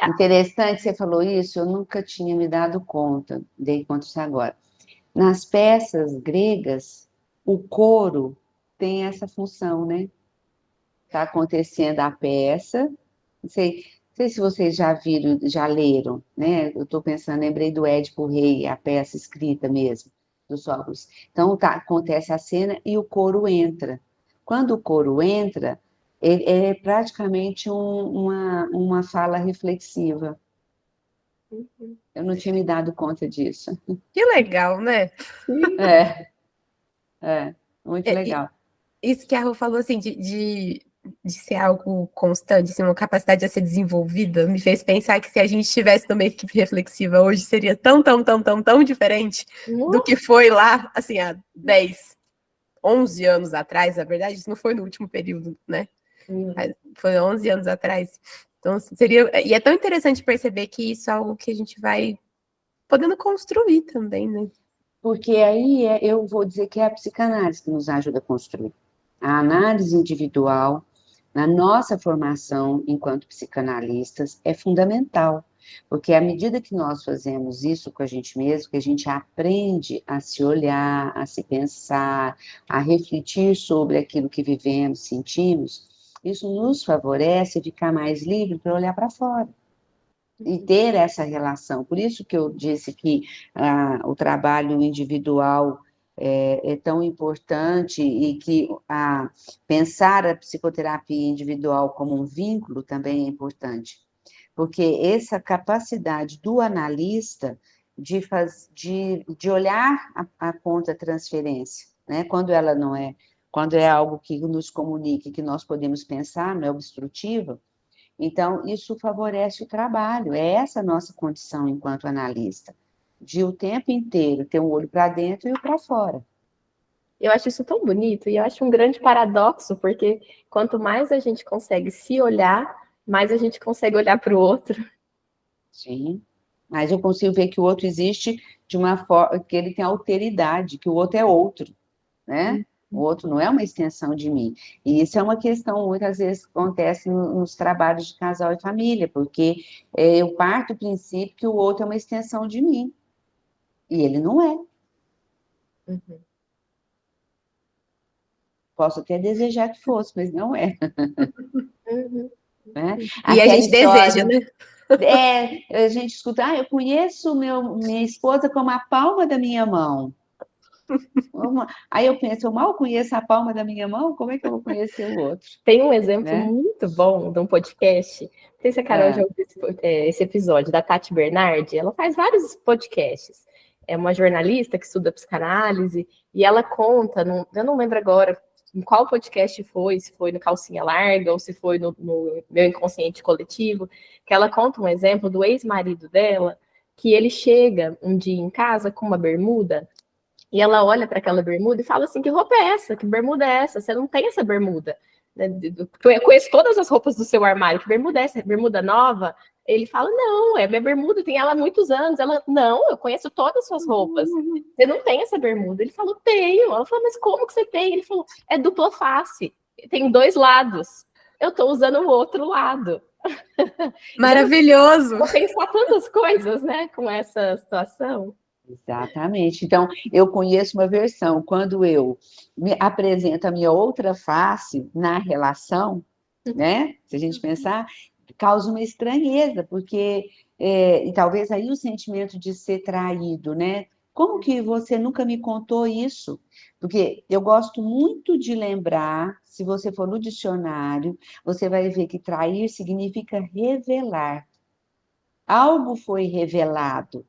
Speaker 3: Interessante, você falou isso, eu nunca tinha me dado conta, dei conta disso agora. Nas peças gregas, o coro tem essa função, né? Está acontecendo a peça, não sei se vocês já viram, já leram, né? Eu estou pensando, lembrei do Édipo Rei, a peça escrita mesmo, dos Sófocles. Então, acontece a cena e o coro entra. Quando o coro entra, é praticamente uma fala reflexiva. Eu não tinha me dado conta disso.
Speaker 1: Que legal, né?
Speaker 3: Muito legal.
Speaker 1: Isso que a Rô falou, assim, de ser algo constante, assim, uma capacidade a ser desenvolvida, me fez pensar que se a gente estivesse numa equipe reflexiva hoje, seria tão, tão, tão, tão, tão diferente do que foi lá, assim, há 10, 11 anos atrás, na verdade, isso não foi no último período, né? Foi 11 anos atrás. Então, seria... E é tão interessante perceber que isso é algo que a gente vai podendo construir também, né?
Speaker 3: Porque aí eu vou dizer que é a psicanálise que nos ajuda a construir. A análise individual, na nossa formação enquanto psicanalistas, é fundamental. Porque à medida que nós fazemos isso com a gente mesmo, que a gente aprende a se olhar, a se pensar, a refletir sobre aquilo que vivemos, sentimos, isso nos favorece ficar mais livre para olhar para fora. E ter essa relação. Por isso que eu disse que o trabalho individual é tão importante e que pensar a psicoterapia individual como um vínculo também é importante. Porque essa capacidade do analista de olhar a contra-transferência, né? Quando ela não é, quando é algo que nos comunique, que nós podemos pensar, não é obstrutiva. Então, isso favorece o trabalho, é essa a nossa condição enquanto analista, de o tempo inteiro ter um olho para dentro e o para fora.
Speaker 2: Eu acho isso tão bonito, e eu acho um grande paradoxo, porque quanto mais a gente consegue se olhar, mais a gente consegue olhar para o outro.
Speaker 3: Sim, mas eu consigo ver que o outro existe de uma forma, que ele tem alteridade, que o outro é outro, né? O outro não é uma extensão de mim. E isso é uma questão, muitas vezes, que acontece nos trabalhos de casal e família, porque eu parto do princípio que o outro é uma extensão de mim. E ele não é.
Speaker 2: Uhum.
Speaker 3: Posso até desejar que fosse, mas não é.
Speaker 2: Uhum.
Speaker 3: Né?
Speaker 1: E a
Speaker 3: Aquela
Speaker 1: gente deseja,
Speaker 3: história.
Speaker 1: né?
Speaker 3: A gente escuta, eu conheço minha esposa como a palma da minha mão. Aí eu penso, eu mal conheço a palma da minha mão, como é que eu vou conhecer o outro?
Speaker 2: Tem um exemplo
Speaker 3: Né?
Speaker 2: muito bom de um podcast. Não sei se a Carol já
Speaker 3: Ah,
Speaker 2: ouviu esse episódio, da Tati Bernardi. Ela faz vários podcasts. É uma jornalista que estuda psicanálise e ela conta, eu não lembro agora em qual podcast foi, se foi no Calcinha Larga ou se foi no Meu Inconsciente Coletivo, que ela conta um exemplo do ex-marido dela, que ele chega um dia em casa com uma bermuda e ela olha para aquela bermuda e fala assim: que roupa é essa? Que bermuda é essa? Você não tem essa bermuda. Eu conheço todas as roupas do seu armário. Que bermuda é essa? Bermuda nova? Ele fala: não, é minha bermuda, tem ela há muitos anos. Ela: não, eu conheço todas as suas roupas. Você não tem essa bermuda. Ele falou: tenho. Ela falou: mas como que você tem? Ele falou: é dupla face. Tem dois lados. Eu estou usando o outro lado.
Speaker 1: Maravilhoso.
Speaker 2: Então, vou pensar tantas coisas, né, com essa situação.
Speaker 3: exatamente. Então, eu conheço uma versão, quando eu me apresento a minha outra face na relação, né? Se a gente pensar, causa uma estranheza, porque, e talvez aí o sentimento de ser traído, né? Como que você nunca me contou isso? Porque eu gosto muito de lembrar, se você for no dicionário, você vai ver que trair significa revelar. Algo foi revelado,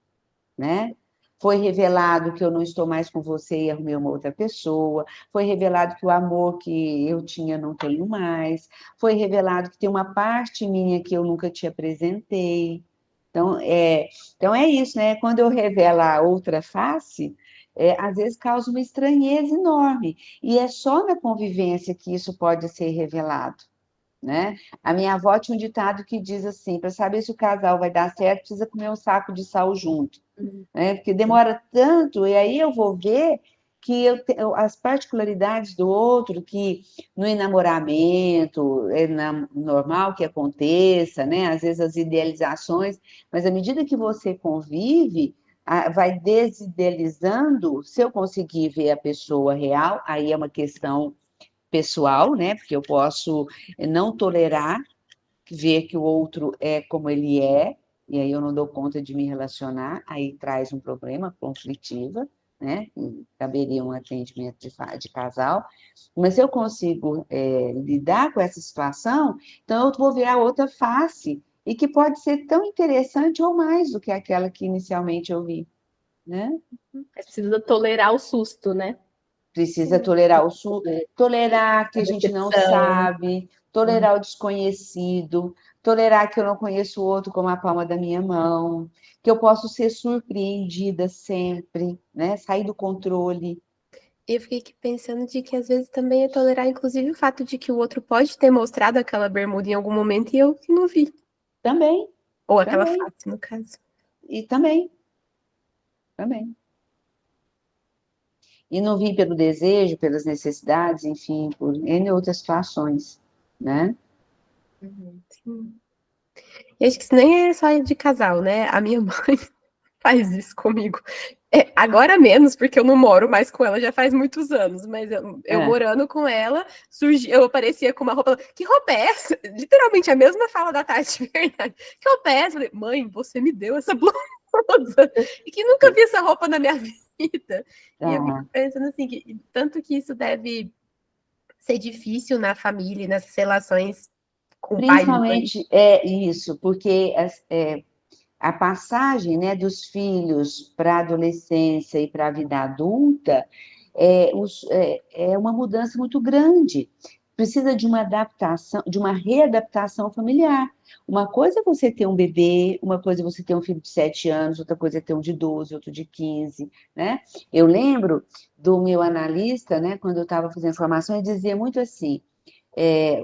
Speaker 3: né? Foi revelado que eu não estou mais com você e arrumei uma outra pessoa. Foi revelado que o amor que eu tinha não tenho mais. Foi revelado que tem uma parte minha que eu nunca te apresentei. Então é isso, né? Quando eu revelo a outra face, às vezes causa uma estranheza enorme. E é só na convivência que isso pode ser revelado, né? A minha avó tinha um ditado que diz assim: para saber se o casal vai dar certo, precisa comer um saco de sal junto, né? Porque demora tanto, e aí eu vou ver que as particularidades do outro, que no enamoramento é normal que aconteça, né? Às vezes as idealizações, mas à medida que você convive, vai desidealizando. Se eu conseguir ver a pessoa real, aí é uma questão pessoal, né? Porque eu posso não tolerar ver que o outro é como ele é, e aí eu não dou conta de me relacionar, aí traz um problema conflitiva, né? E caberia um atendimento de casal. Mas se eu consigo lidar com essa situação, então eu vou ver a outra face, e que pode ser tão interessante ou mais do que aquela que inicialmente eu vi, né?
Speaker 2: Mas precisa tolerar o susto, né?
Speaker 3: Precisa tolerar tolerar que
Speaker 2: A
Speaker 3: a gente não
Speaker 2: decepção.
Speaker 3: sabe, tolerar o desconhecido, tolerar que eu não conheço o outro como a palma da minha mão, que eu posso ser surpreendida sempre, né? Sair do controle.
Speaker 1: E eu fiquei aqui pensando de que às vezes também é tolerar, inclusive, o fato de que o outro pode ter mostrado aquela bermuda em algum momento e eu que não vi.
Speaker 3: Também,
Speaker 1: Ou aquela
Speaker 3: também,
Speaker 1: face, no caso.
Speaker 3: e também. E não vi pelo desejo, pelas necessidades, enfim, por N outras situações, né?
Speaker 1: Sim. E acho que isso nem é só de casal, né? A minha mãe faz isso comigo. Agora menos, porque eu não moro mais com ela já faz muitos anos, mas eu
Speaker 3: É.
Speaker 1: morando com ela, eu aparecia com uma roupa. Que roupa é essa? Literalmente a mesma fala da Tati Bernardi. Que roupa é essa? Eu falei, mãe, você me deu essa blusa. E que nunca vi essa roupa na minha vida. E eu fico
Speaker 3: Tá.
Speaker 1: pensando assim, tanto que isso deve ser difícil na família, nessas relações com pai e mãe.
Speaker 3: Principalmente é isso, porque a passagem, né, dos filhos para a adolescência e para a vida adulta é uma mudança muito grande. Precisa de uma adaptação, de uma readaptação familiar. Uma coisa é você ter um bebê, uma coisa é você ter um filho de 7 anos, outra coisa é ter um de 12, outro de 15, né? Eu lembro do meu analista, né, quando eu estava fazendo formação, ele dizia muito assim: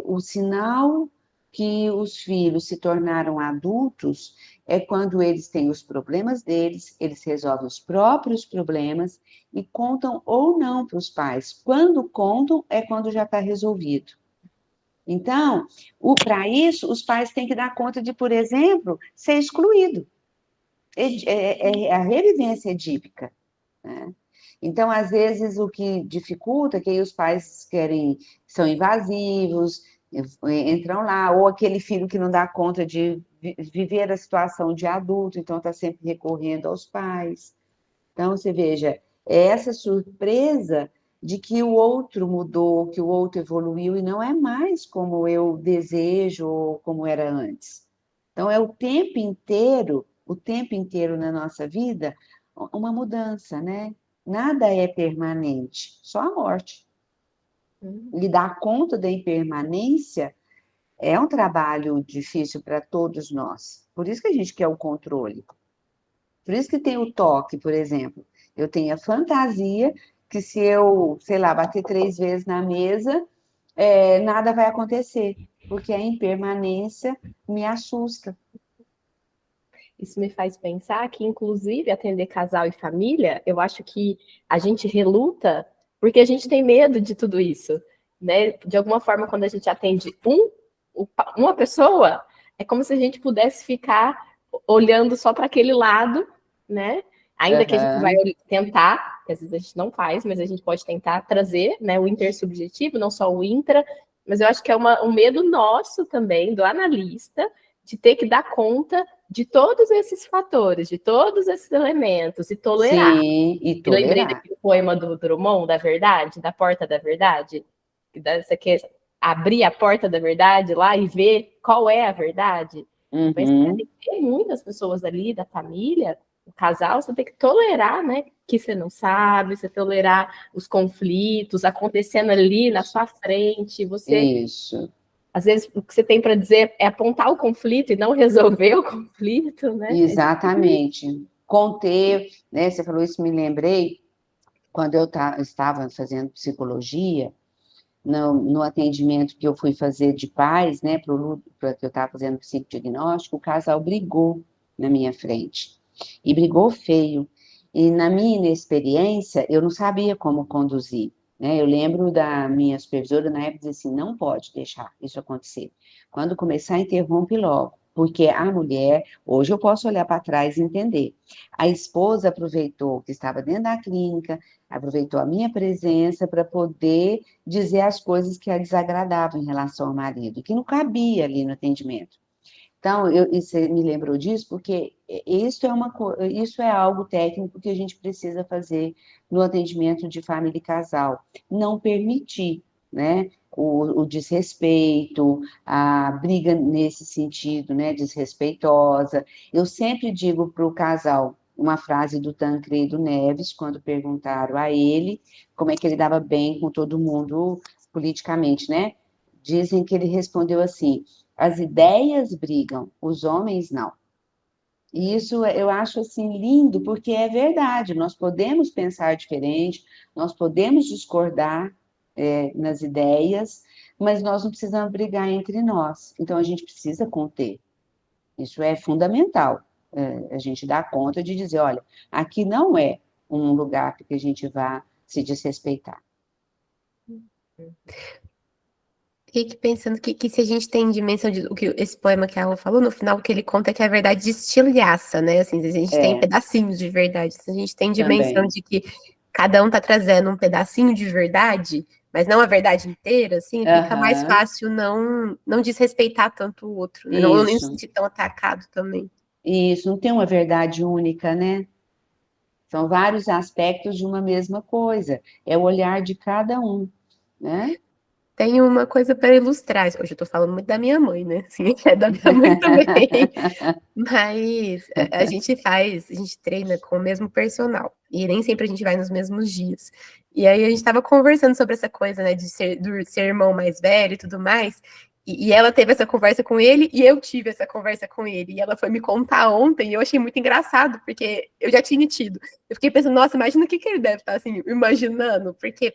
Speaker 3: o sinal que os filhos se tornaram adultos é quando eles têm os problemas deles, eles resolvem os próprios problemas e contam ou não para os pais. Quando contam, é quando já está resolvido. Então, para isso, os pais têm que dar conta de, por exemplo, ser excluído. É a revivência edípica, né? Então, às vezes, o que dificulta é que aí os pais são invasivos, entram lá, ou aquele filho que não dá conta de viver a situação de adulto, então está sempre recorrendo aos pais. Então, você veja, é essa surpresa de que o outro mudou, que o outro evoluiu, e não é mais como eu desejo ou como era antes. Então, é o tempo inteiro na nossa vida, uma mudança, né? Nada é permanente, só a morte. Lidar conta da impermanência é um trabalho difícil para todos nós. Por isso que a gente quer o controle. Por isso que tem o toque, por exemplo. Eu tenho a fantasia que se eu, sei lá, bater 3 vezes na mesa, nada vai acontecer, porque a impermanência me assusta.
Speaker 2: Isso me faz pensar que, inclusive, atender casal e família, eu acho que a gente reluta porque a gente tem medo de tudo isso, né? De alguma forma, quando a gente atende uma pessoa, é como se a gente pudesse ficar olhando só para aquele lado, né? Ainda que a gente vai tentar, que às vezes a gente não faz, mas a gente pode tentar trazer, né, o intersubjetivo, não só o intra, mas eu acho que é um medo nosso também, do analista, de ter que dar conta de todos esses fatores, de todos esses elementos, e tolerar.
Speaker 3: Sim, e
Speaker 2: E
Speaker 3: tolerar.
Speaker 2: lembrei daquele poema do Drummond, da verdade, da porta da verdade, que você quer abrir a porta da verdade lá e ver qual é a verdade. Mas tem muitas pessoas ali da família, o casal, você tem que tolerar, né? Que você não sabe, você tolerar os conflitos acontecendo ali na sua frente, você...
Speaker 3: Isso.
Speaker 2: Às vezes, o que você tem para dizer é apontar o conflito e não resolver o conflito, né?
Speaker 3: Exatamente. Conter, né? Você falou isso, me lembrei, quando eu estava fazendo psicologia, no atendimento que eu fui fazer de pais, né, para que eu estava fazendo psicodiagnóstico, o casal brigou na minha frente. E brigou feio. E na minha inexperiência, eu não sabia como conduzir, né? Eu lembro da minha supervisora, na época, dizer assim, não pode deixar isso acontecer. Quando começar, interrompe logo. Porque a mulher, hoje eu posso olhar para trás e entender. A esposa aproveitou que estava dentro da clínica, aproveitou a minha presença para poder dizer as coisas que a desagradavam em relação ao marido, que não cabia ali no atendimento. Então, você me lembrou disso porque isso é algo técnico que a gente precisa fazer no atendimento de família e casal. Não permitir, né, o desrespeito, a briga nesse sentido, né, desrespeitosa. Eu sempre digo para o casal uma frase do Tancredo Neves, quando perguntaram a ele como é que ele dava bem com todo mundo politicamente, né? Dizem que ele respondeu assim: as ideias brigam, os homens não. E isso eu acho assim lindo, porque é verdade, nós podemos pensar diferente, nós podemos discordar nas ideias, mas nós não precisamos brigar entre nós. Então a gente precisa conter. Isso é fundamental. A gente dá conta de dizer, olha, aqui não é um lugar que a gente vá se desrespeitar.
Speaker 1: Fique pensando que se a gente tem dimensão de o que esse poema que a Aula falou, no final o que ele conta é que a verdade estilhaça, né? Assim, a gente tem pedacinhos de verdade. Se a gente tem dimensão
Speaker 3: Também.
Speaker 1: de que cada um tá trazendo um pedacinho de verdade, mas não a verdade inteira, assim, fica mais fácil não desrespeitar tanto o outro, né? Não se sentir tão atacado também.
Speaker 3: Isso, não tem uma verdade única, né? São vários aspectos de uma mesma coisa. É o olhar de cada um, né?
Speaker 1: Tem uma coisa para ilustrar. Hoje eu tô falando muito da minha mãe, né? Assim, é da minha mãe também. Mas a gente treina com o mesmo personal. E nem sempre a gente vai nos mesmos dias. E aí a gente tava conversando sobre essa coisa, né? De ser irmão mais velho e tudo mais. E ela teve essa conversa com ele e eu tive essa conversa com ele. E ela foi me contar ontem e eu achei muito engraçado, porque eu já tinha tido. Eu fiquei pensando, nossa, imagina o que ele deve estar, assim, imaginando. Porque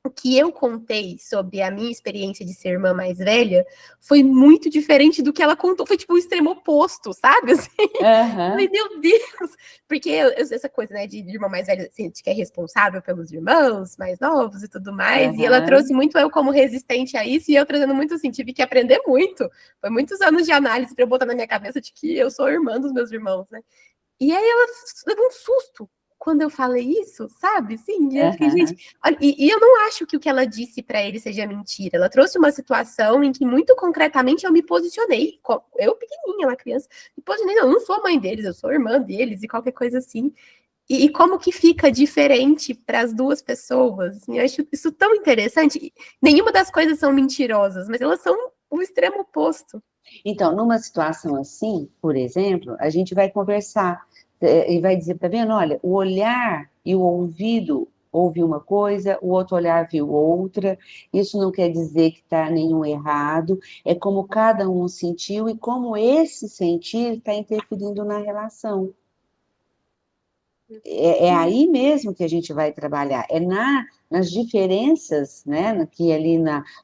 Speaker 1: o que eu contei sobre a minha experiência de ser irmã mais velha foi muito diferente do que ela contou. Foi tipo o extremo oposto, sabe? Assim, falei, meu Deus! Porque essa coisa, né, de irmã mais velha, assim, de que é responsável pelos irmãos mais novos e tudo mais. E ela trouxe muito eu como resistente a isso, e eu trazendo muito assim, tive que aprender muito. Foi muitos anos de análise para eu botar na minha cabeça de que eu sou irmã dos meus irmãos, né? E aí ela levou um susto quando eu falei isso, sabe? Sim, e eu fiquei, gente... Olha, e eu não acho que o que ela disse para ele seja mentira. Ela trouxe uma situação em que, muito concretamente, eu me posicionei. Eu, pequenininha, uma criança, me posicionei. Não, eu não sou mãe deles, eu sou irmã deles, e qualquer coisa assim. E como que fica diferente para as duas pessoas. Assim, eu acho isso tão interessante. Nenhuma das coisas são mentirosas, mas elas são o extremo oposto.
Speaker 3: Então, numa situação assim, por exemplo, a gente vai conversar e vai dizer, tá vendo? Olha, o olhar e o ouvido ouve uma coisa, o outro olhar viu outra. Isso não quer dizer que está nenhum errado. É como cada um sentiu e como esse sentir está interferindo na relação. É aí mesmo que a gente vai trabalhar, nas diferenças, né,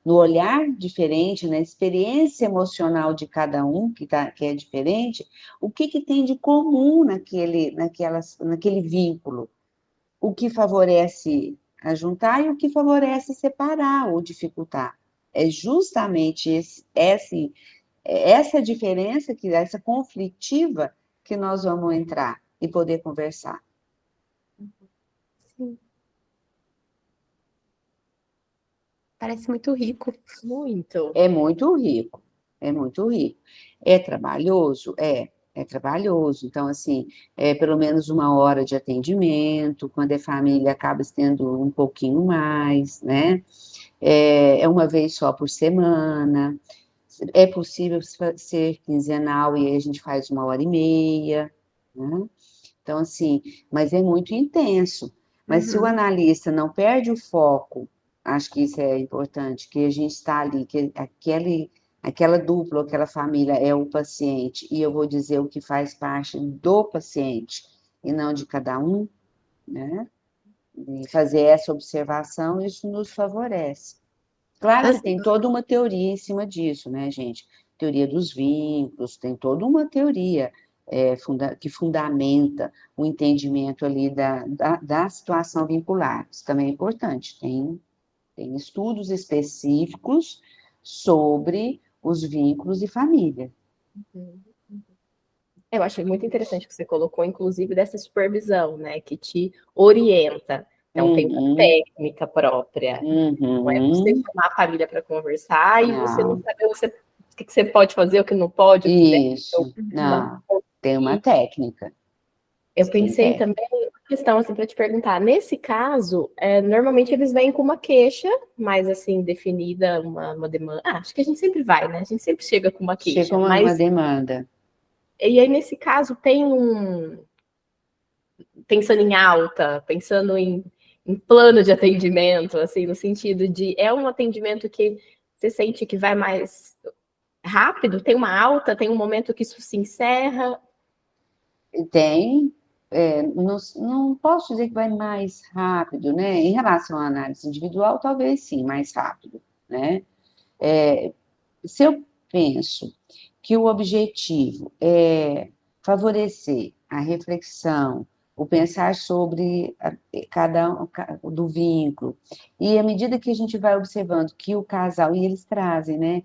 Speaker 3: no olhar diferente, na experiência emocional de cada um, que é diferente, o que tem de comum naquele vínculo, o que favorece a juntar e o que favorece separar ou dificultar. É justamente essa diferença, essa conflitiva, que nós vamos entrar e poder conversar.
Speaker 1: Sim. Parece muito rico.
Speaker 2: Muito.
Speaker 3: É muito rico, é muito rico. É trabalhoso? É trabalhoso. Então, assim, pelo menos 1 hora de atendimento, quando é família, acaba sendo um pouquinho mais, né? É 1 vez só por semana. É possível ser quinzenal e aí a gente faz 1 hora e meia, né? Então, assim, mas é muito intenso. Mas se o analista não perde o foco, acho que isso é importante, que a gente está ali, que aquela dupla, aquela família é o paciente, e eu vou dizer o que faz parte do paciente, e não de cada um, né? E fazer essa observação, isso nos favorece. Claro que tem toda uma teoria em cima disso, né, gente? Teoria dos vínculos, tem toda uma teoria que fundamenta o entendimento ali da situação vincular. Isso também é importante. Tem estudos específicos sobre os vínculos e família.
Speaker 2: Eu achei muito interessante que você colocou, inclusive, dessa supervisão, né, que te orienta. Então, tem uma técnica própria. Não é você chamar a família para conversar e você não saber o que você pode fazer, o que não pode.
Speaker 3: Isso, não, tem uma técnica.
Speaker 2: Eu pensei também uma questão assim, para te perguntar. Nesse caso, normalmente eles vêm com uma queixa mais assim definida, uma demanda. Acho que a gente sempre vai, né? A gente sempre chega com uma queixa.
Speaker 3: Chega uma demanda.
Speaker 2: E aí, nesse caso, pensando em alta, pensando em plano de atendimento, assim, no sentido de é um atendimento que você sente que vai mais rápido, tem uma alta, tem um momento que isso se encerra.
Speaker 3: Tem, não posso dizer que vai mais rápido, né? Em relação à análise individual, talvez sim, mais rápido, né? Se eu penso que o objetivo é favorecer a reflexão, o pensar sobre do vínculo, e à medida que a gente vai observando que o casal, e eles trazem, né?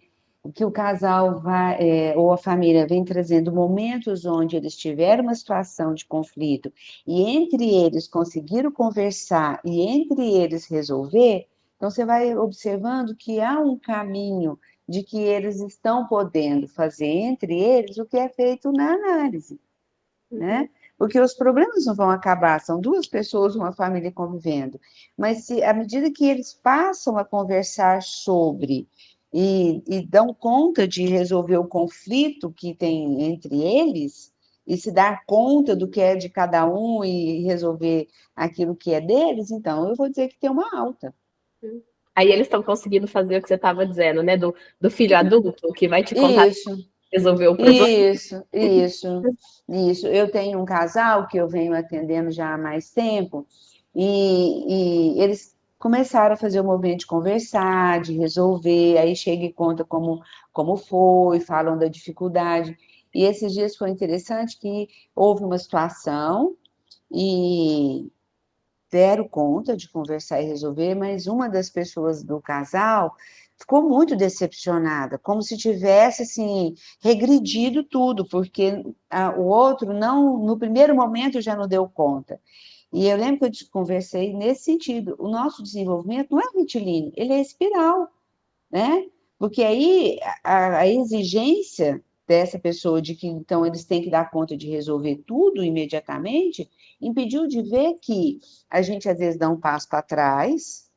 Speaker 3: Que o casal vai, ou a família vem trazendo momentos onde eles tiveram uma situação de conflito, e entre eles conseguiram conversar, e entre eles resolver, então você vai observando que há um caminho de que eles estão podendo fazer entre eles o que é feito na análise, né? Porque os problemas não vão acabar, são 2 pessoas, uma família convivendo, mas à medida que eles passam a conversar sobre e dão conta de resolver o conflito que tem entre eles, e se dar conta do que é de cada um e resolver aquilo que é deles, então eu vou dizer que tem uma alta.
Speaker 2: Aí eles estão conseguindo fazer o que você estava dizendo, né? Do filho adulto que vai te contar resolver o problema.
Speaker 3: Isso. Eu tenho um casal que eu venho atendendo já há mais tempo e eles começaram a fazer o movimento de conversar, de resolver, aí chega e conta como foi, falam da dificuldade. E esses dias foi interessante que houve uma situação e deram conta de conversar e resolver, mas uma das pessoas do casal ficou muito decepcionada, como se tivesse assim regredido tudo, porque o outro não, no primeiro momento já não deu conta. E eu lembro que eu conversei nesse sentido. O nosso desenvolvimento não é retilíneo, ele é espiral, né? Porque aí a exigência dessa pessoa de que então eles têm que dar conta de resolver tudo imediatamente, impediu de ver que a gente às vezes dá um passo para trás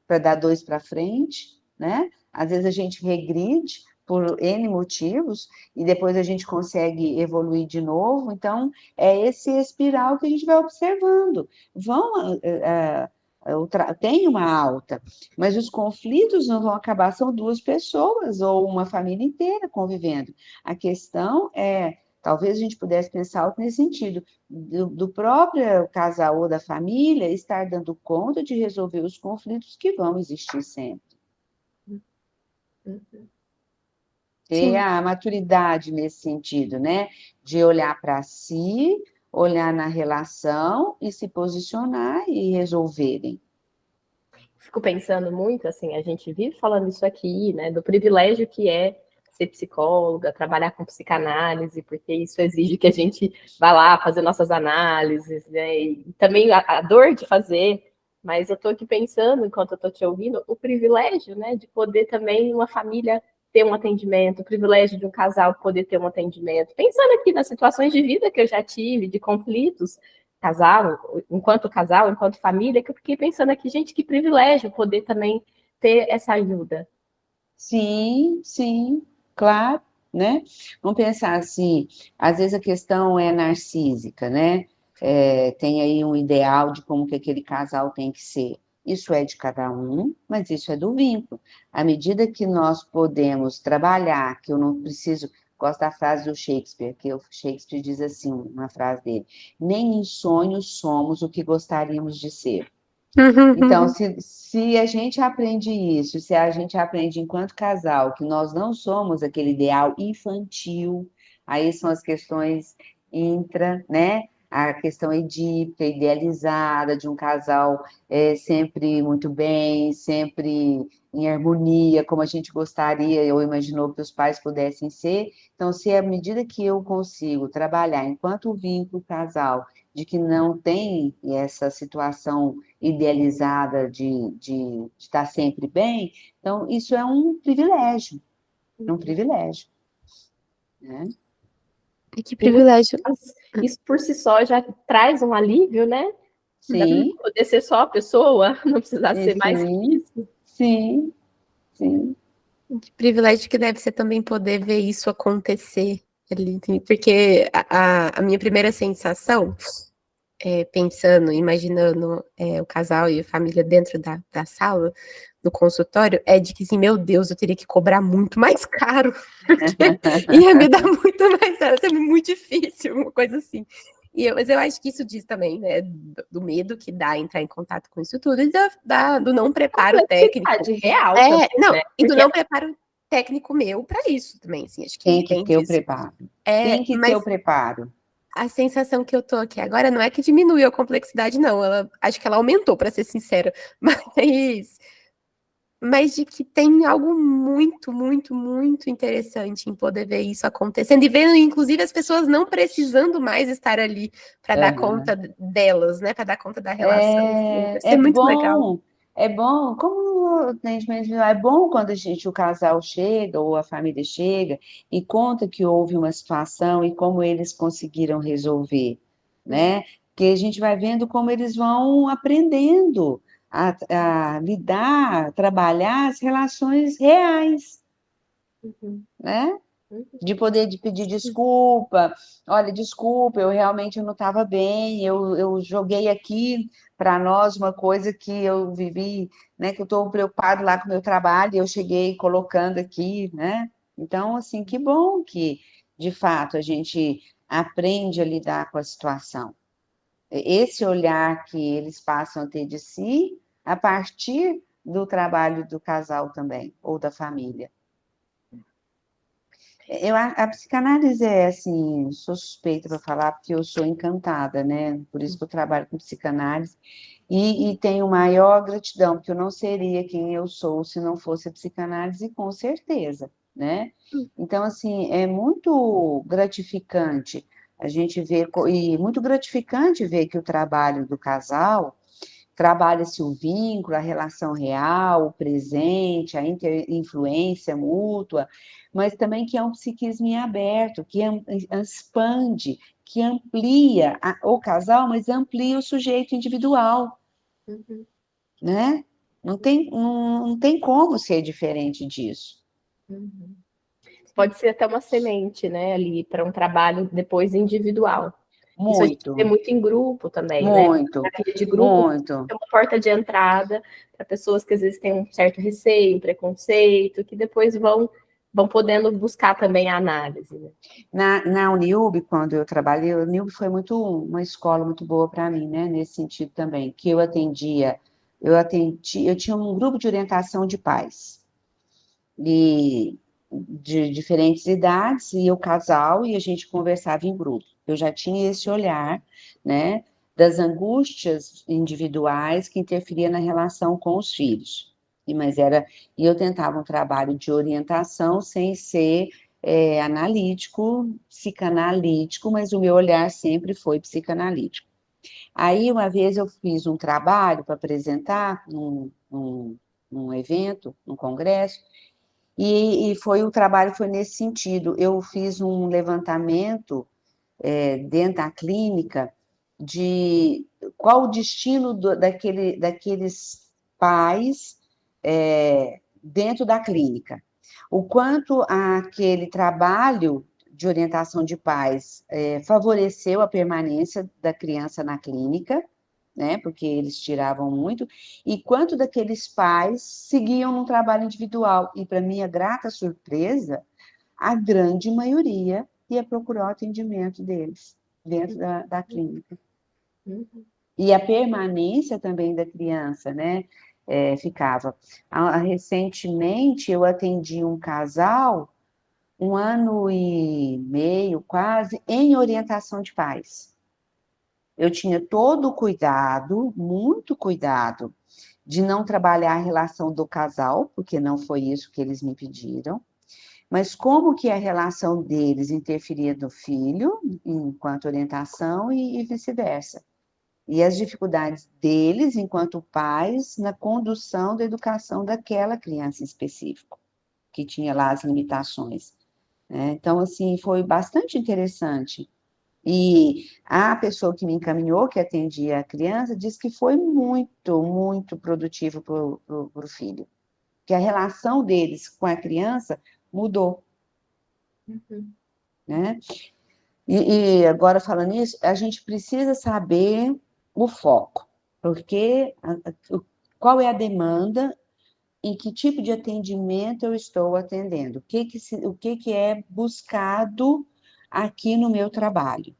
Speaker 3: para dar dois para frente, né? Às vezes a gente regride por N motivos e depois a gente consegue evoluir de novo. Então, é esse espiral que a gente vai observando. Tem uma alta, mas os conflitos não vão acabar, são duas pessoas ou uma família inteira convivendo. A questão é, talvez a gente pudesse pensar algo nesse sentido, do próprio casal ou da família estar dando conta de resolver os conflitos que vão existir sempre. Ter
Speaker 1: Sim.
Speaker 3: a maturidade nesse sentido, né? De olhar para si, olhar na relação e se posicionar e resolverem.
Speaker 2: Fico pensando muito, assim, a gente vive falando isso aqui, né, do privilégio que é ser psicóloga, trabalhar com psicanálise, porque isso exige que a gente vá lá fazer nossas análises, né, e também a dor de fazer, mas eu estou aqui pensando, enquanto eu estou te ouvindo, o privilégio, né, de poder também uma família ter um atendimento, o privilégio de um casal poder ter um atendimento. Pensando aqui nas situações de vida que eu já tive, de conflitos, casal, enquanto família, que eu fiquei pensando aqui, gente, que privilégio poder também ter essa ajuda.
Speaker 3: Sim, sim, claro, né? Vamos pensar assim, às vezes a questão é narcísica, né? Tem aí um ideal de como que aquele casal tem que ser. Isso é de cada um, mas isso é do vínculo. À medida que nós podemos trabalhar, que eu não preciso, gosto da frase do Shakespeare, que o Shakespeare diz assim, uma frase dele, nem em sonhos somos o que gostaríamos de ser. Então, se a gente aprende isso, se a gente aprende enquanto casal que nós não somos aquele ideal infantil, aí são as questões né? A questão edípica, idealizada de um casal sempre muito bem, sempre em harmonia, como a gente gostaria ou imaginou que os pais pudessem ser. Então, se à medida que eu consigo trabalhar enquanto vínculo casal, de que não tem essa situação idealizada de estar sempre bem, então isso é um privilégio, né?
Speaker 1: Que privilégio.
Speaker 2: Isso por si só já traz um alívio, né?
Speaker 3: Sim,
Speaker 2: Poder ser só a pessoa, não precisar ser mais que
Speaker 3: sim,
Speaker 2: isso.
Speaker 3: sim, sim.
Speaker 1: Que privilégio que deve ser também poder ver isso acontecer ali, porque a minha primeira sensação, pensando, imaginando o casal e a família dentro da sala, do consultório, é de que, assim, meu Deus, eu teria que cobrar muito mais caro, porque ia me dar muito mais caro, ia ser muito difícil, uma coisa assim. Mas eu acho que isso diz também, né, do medo que dá entrar em contato com isso tudo, e do não preparo técnico.
Speaker 2: Real também,
Speaker 1: Não,
Speaker 2: né?
Speaker 1: e do não preparo técnico meu para isso também, assim, acho que
Speaker 3: Tem que
Speaker 1: tem
Speaker 3: ter o
Speaker 1: disso.
Speaker 3: preparo. Tem que ter
Speaker 1: Mas
Speaker 3: o preparo.
Speaker 1: a sensação que eu tô aqui agora não é que diminuiu a complexidade, não. Acho que ela aumentou, para ser sincera. Mas de que tem algo muito, muito, muito interessante em poder ver isso acontecendo e vendo, inclusive, as pessoas não precisando mais estar ali para dar conta delas, né? Para dar conta da relação. Deve ser muito legal.
Speaker 3: É bom, como o atendimento individual, é bom quando o casal chega ou a família chega e conta que houve uma situação e como eles conseguiram resolver, né? Porque a gente vai vendo como eles vão aprendendo a lidar, a trabalhar as relações reais, né? De poder pedir desculpa, olha, desculpa, eu realmente não estava bem, eu joguei aqui para nós uma coisa que eu vivi, né, que eu estou preocupado lá com o meu trabalho, e eu cheguei colocando aqui, né? Então, assim, que bom que, de fato, a gente aprende a lidar com a situação. Esse olhar que eles passam a ter de si, a partir do trabalho do casal também, ou da família. A psicanálise é assim, sou suspeita para falar, porque eu sou encantada, né? Por isso que eu trabalho com psicanálise, e tenho maior gratidão, porque eu não seria quem eu sou se não fosse a psicanálise, com certeza, né? Então, assim, é muito gratificante a gente ver, e muito gratificante ver que o trabalho do casal trabalha-se o vínculo, a relação real, o presente, a influência mútua, mas também que é um psiquismo em aberto, que expande, que amplia o casal, mas amplia o sujeito individual, né? Não tem como ser diferente disso.
Speaker 2: Pode ser até uma semente, né, ali para um trabalho depois individual. Isso a gente vê
Speaker 3: Muito,
Speaker 2: muito em grupo também, né?
Speaker 3: muito,
Speaker 2: Terapia de grupo
Speaker 3: muito.
Speaker 2: é uma porta de entrada para pessoas que às vezes têm um certo receio, um preconceito, que depois vão podendo buscar também a análise. Né?
Speaker 3: Na Uniub, quando eu trabalhei, a Uniub foi uma escola muito boa para mim, né? Nesse sentido também, que eu tinha um grupo de orientação de pais, de diferentes idades, e o casal, e a gente conversava em grupo. Eu já tinha esse olhar, né? Das angústias individuais que interferia na relação com os filhos. E eu tentava um trabalho de orientação sem ser analítico, psicanalítico, mas o meu olhar sempre foi psicanalítico. Aí, uma vez eu fiz um trabalho para apresentar num evento, num congresso, e o trabalho foi nesse sentido. Eu fiz um levantamento dentro da clínica de qual o destino daqueles pais dentro da clínica. O quanto aquele trabalho de orientação de pais favoreceu a permanência da criança na clínica, né? Porque eles tiravam muito, e quanto daqueles pais seguiam no trabalho individual. E, para minha grata surpresa, a grande maioria ia procurar o atendimento deles dentro da clínica. E a permanência também da criança, né? Ficava. Recentemente, eu atendi um casal, 1 ano e meio, quase, em orientação de pais. Eu tinha todo o cuidado, muito cuidado, de não trabalhar a relação do casal, porque não foi isso que eles me pediram, mas como que a relação deles interferia no filho, enquanto orientação, e vice-versa. E as dificuldades deles, enquanto pais, na condução da educação daquela criança em específico, que tinha lá as limitações. Né? Então, assim, foi bastante interessante. E a pessoa que me encaminhou, que atendia a criança, disse que foi muito, muito produtivo para o filho. Que a relação deles com a criança mudou. Né? E agora, falando nisso, a gente precisa saber o foco. Porque qual é a demanda, em que tipo de atendimento eu estou atendendo? O que é buscado aqui no meu trabalho?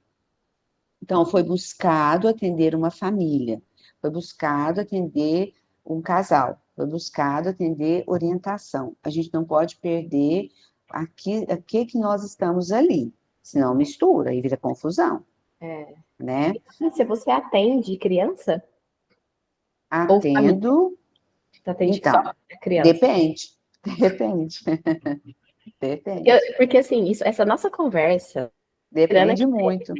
Speaker 3: Então, foi buscado atender uma família, foi buscado atender um casal, foi buscado atender orientação. A gente não pode perder aqui que nós estamos ali, senão mistura e vira confusão, né?
Speaker 2: Se você atende criança ou família?
Speaker 3: Atendo,
Speaker 2: Você atende só
Speaker 3: então,
Speaker 2: criança?
Speaker 3: depende, depende,
Speaker 2: Porque assim, essa nossa conversa, grana
Speaker 3: depende
Speaker 2: que
Speaker 3: muito.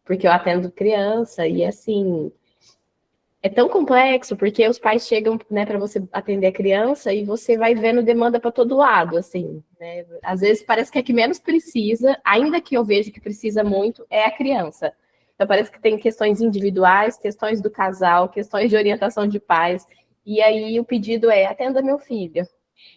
Speaker 2: porque eu atendo criança e assim, é tão complexo porque os pais chegam, né, para você atender a criança e você vai vendo demanda para todo lado, assim, né? Às vezes parece que é que menos precisa, ainda que eu veja que precisa muito, é a criança. Então parece que tem questões individuais, questões do casal, questões de orientação de pais, e aí o pedido é atenda meu filho.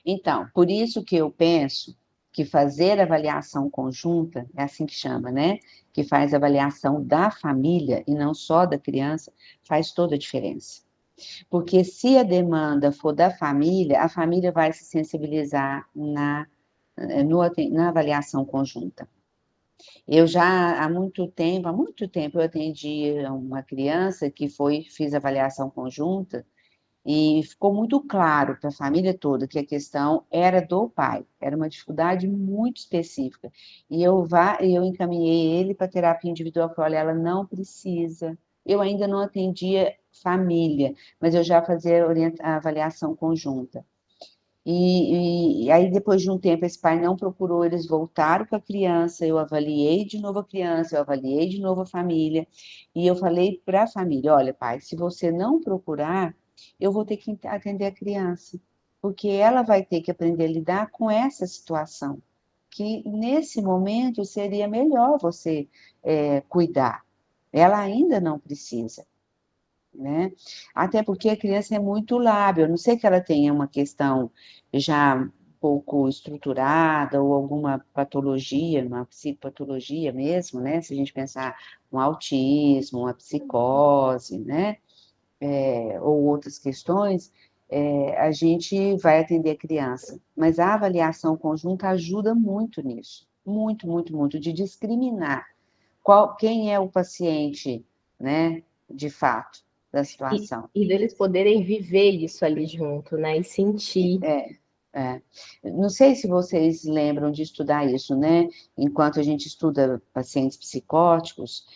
Speaker 3: Então, por isso que eu penso que fazer avaliação conjunta, é assim que chama, né? Que faz avaliação da família e não só da criança, faz toda a diferença. Porque se a demanda for da família, a família vai se sensibilizar na avaliação conjunta. Eu já há muito tempo, eu atendi uma criança que fiz avaliação conjunta, E ficou muito claro para a família toda que a questão era do pai, era uma dificuldade muito específica. E eu encaminhei ele para terapia individual, falei, olha, ela não precisa. Eu ainda não atendia família, mas eu já fazia a avaliação conjunta. E aí, depois de um tempo, esse pai não procurou, eles voltaram com a criança, eu avaliei de novo a criança, eu avaliei de novo a família, e eu falei para a família, olha, pai, se você não procurar, eu vou ter que atender a criança, porque ela vai ter que aprender a lidar com essa situação, que nesse momento seria melhor você cuidar. Ela ainda não precisa, né? Até porque a criança é muito lábil, a não sei que ela tenha uma questão já um pouco estruturada ou alguma patologia, uma psicopatologia mesmo, né? Se a gente pensar um autismo, uma psicose, né? Ou outras questões, a gente vai atender a criança. Mas a avaliação conjunta ajuda muito nisso, muito, muito, muito, de discriminar quem é o paciente, né, de fato, da situação.
Speaker 2: E deles poderem viver isso ali junto, né? E sentir.
Speaker 3: Não sei se vocês lembram de estudar isso, né? Enquanto a gente estuda pacientes psicóticos,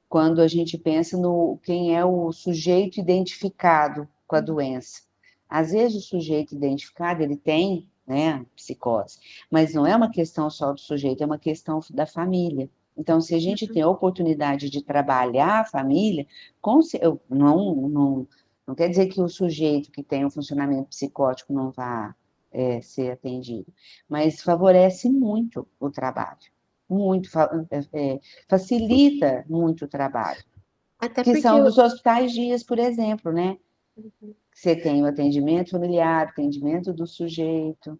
Speaker 3: quando a gente pensa no quem é o sujeito identificado com a doença. Às vezes o sujeito identificado, ele tem, né, psicose, mas não é uma questão só do sujeito, é uma questão da família. Então, se a gente tem a oportunidade de trabalhar a família, não quer dizer que o sujeito que tem um funcionamento psicótico não vá ser atendido, mas favorece muito o trabalho, muito, facilita muito o trabalho.
Speaker 1: Até
Speaker 3: Que
Speaker 1: porque
Speaker 3: são dos hospitais dias, por exemplo, né? Você tem o atendimento familiar, o atendimento do sujeito.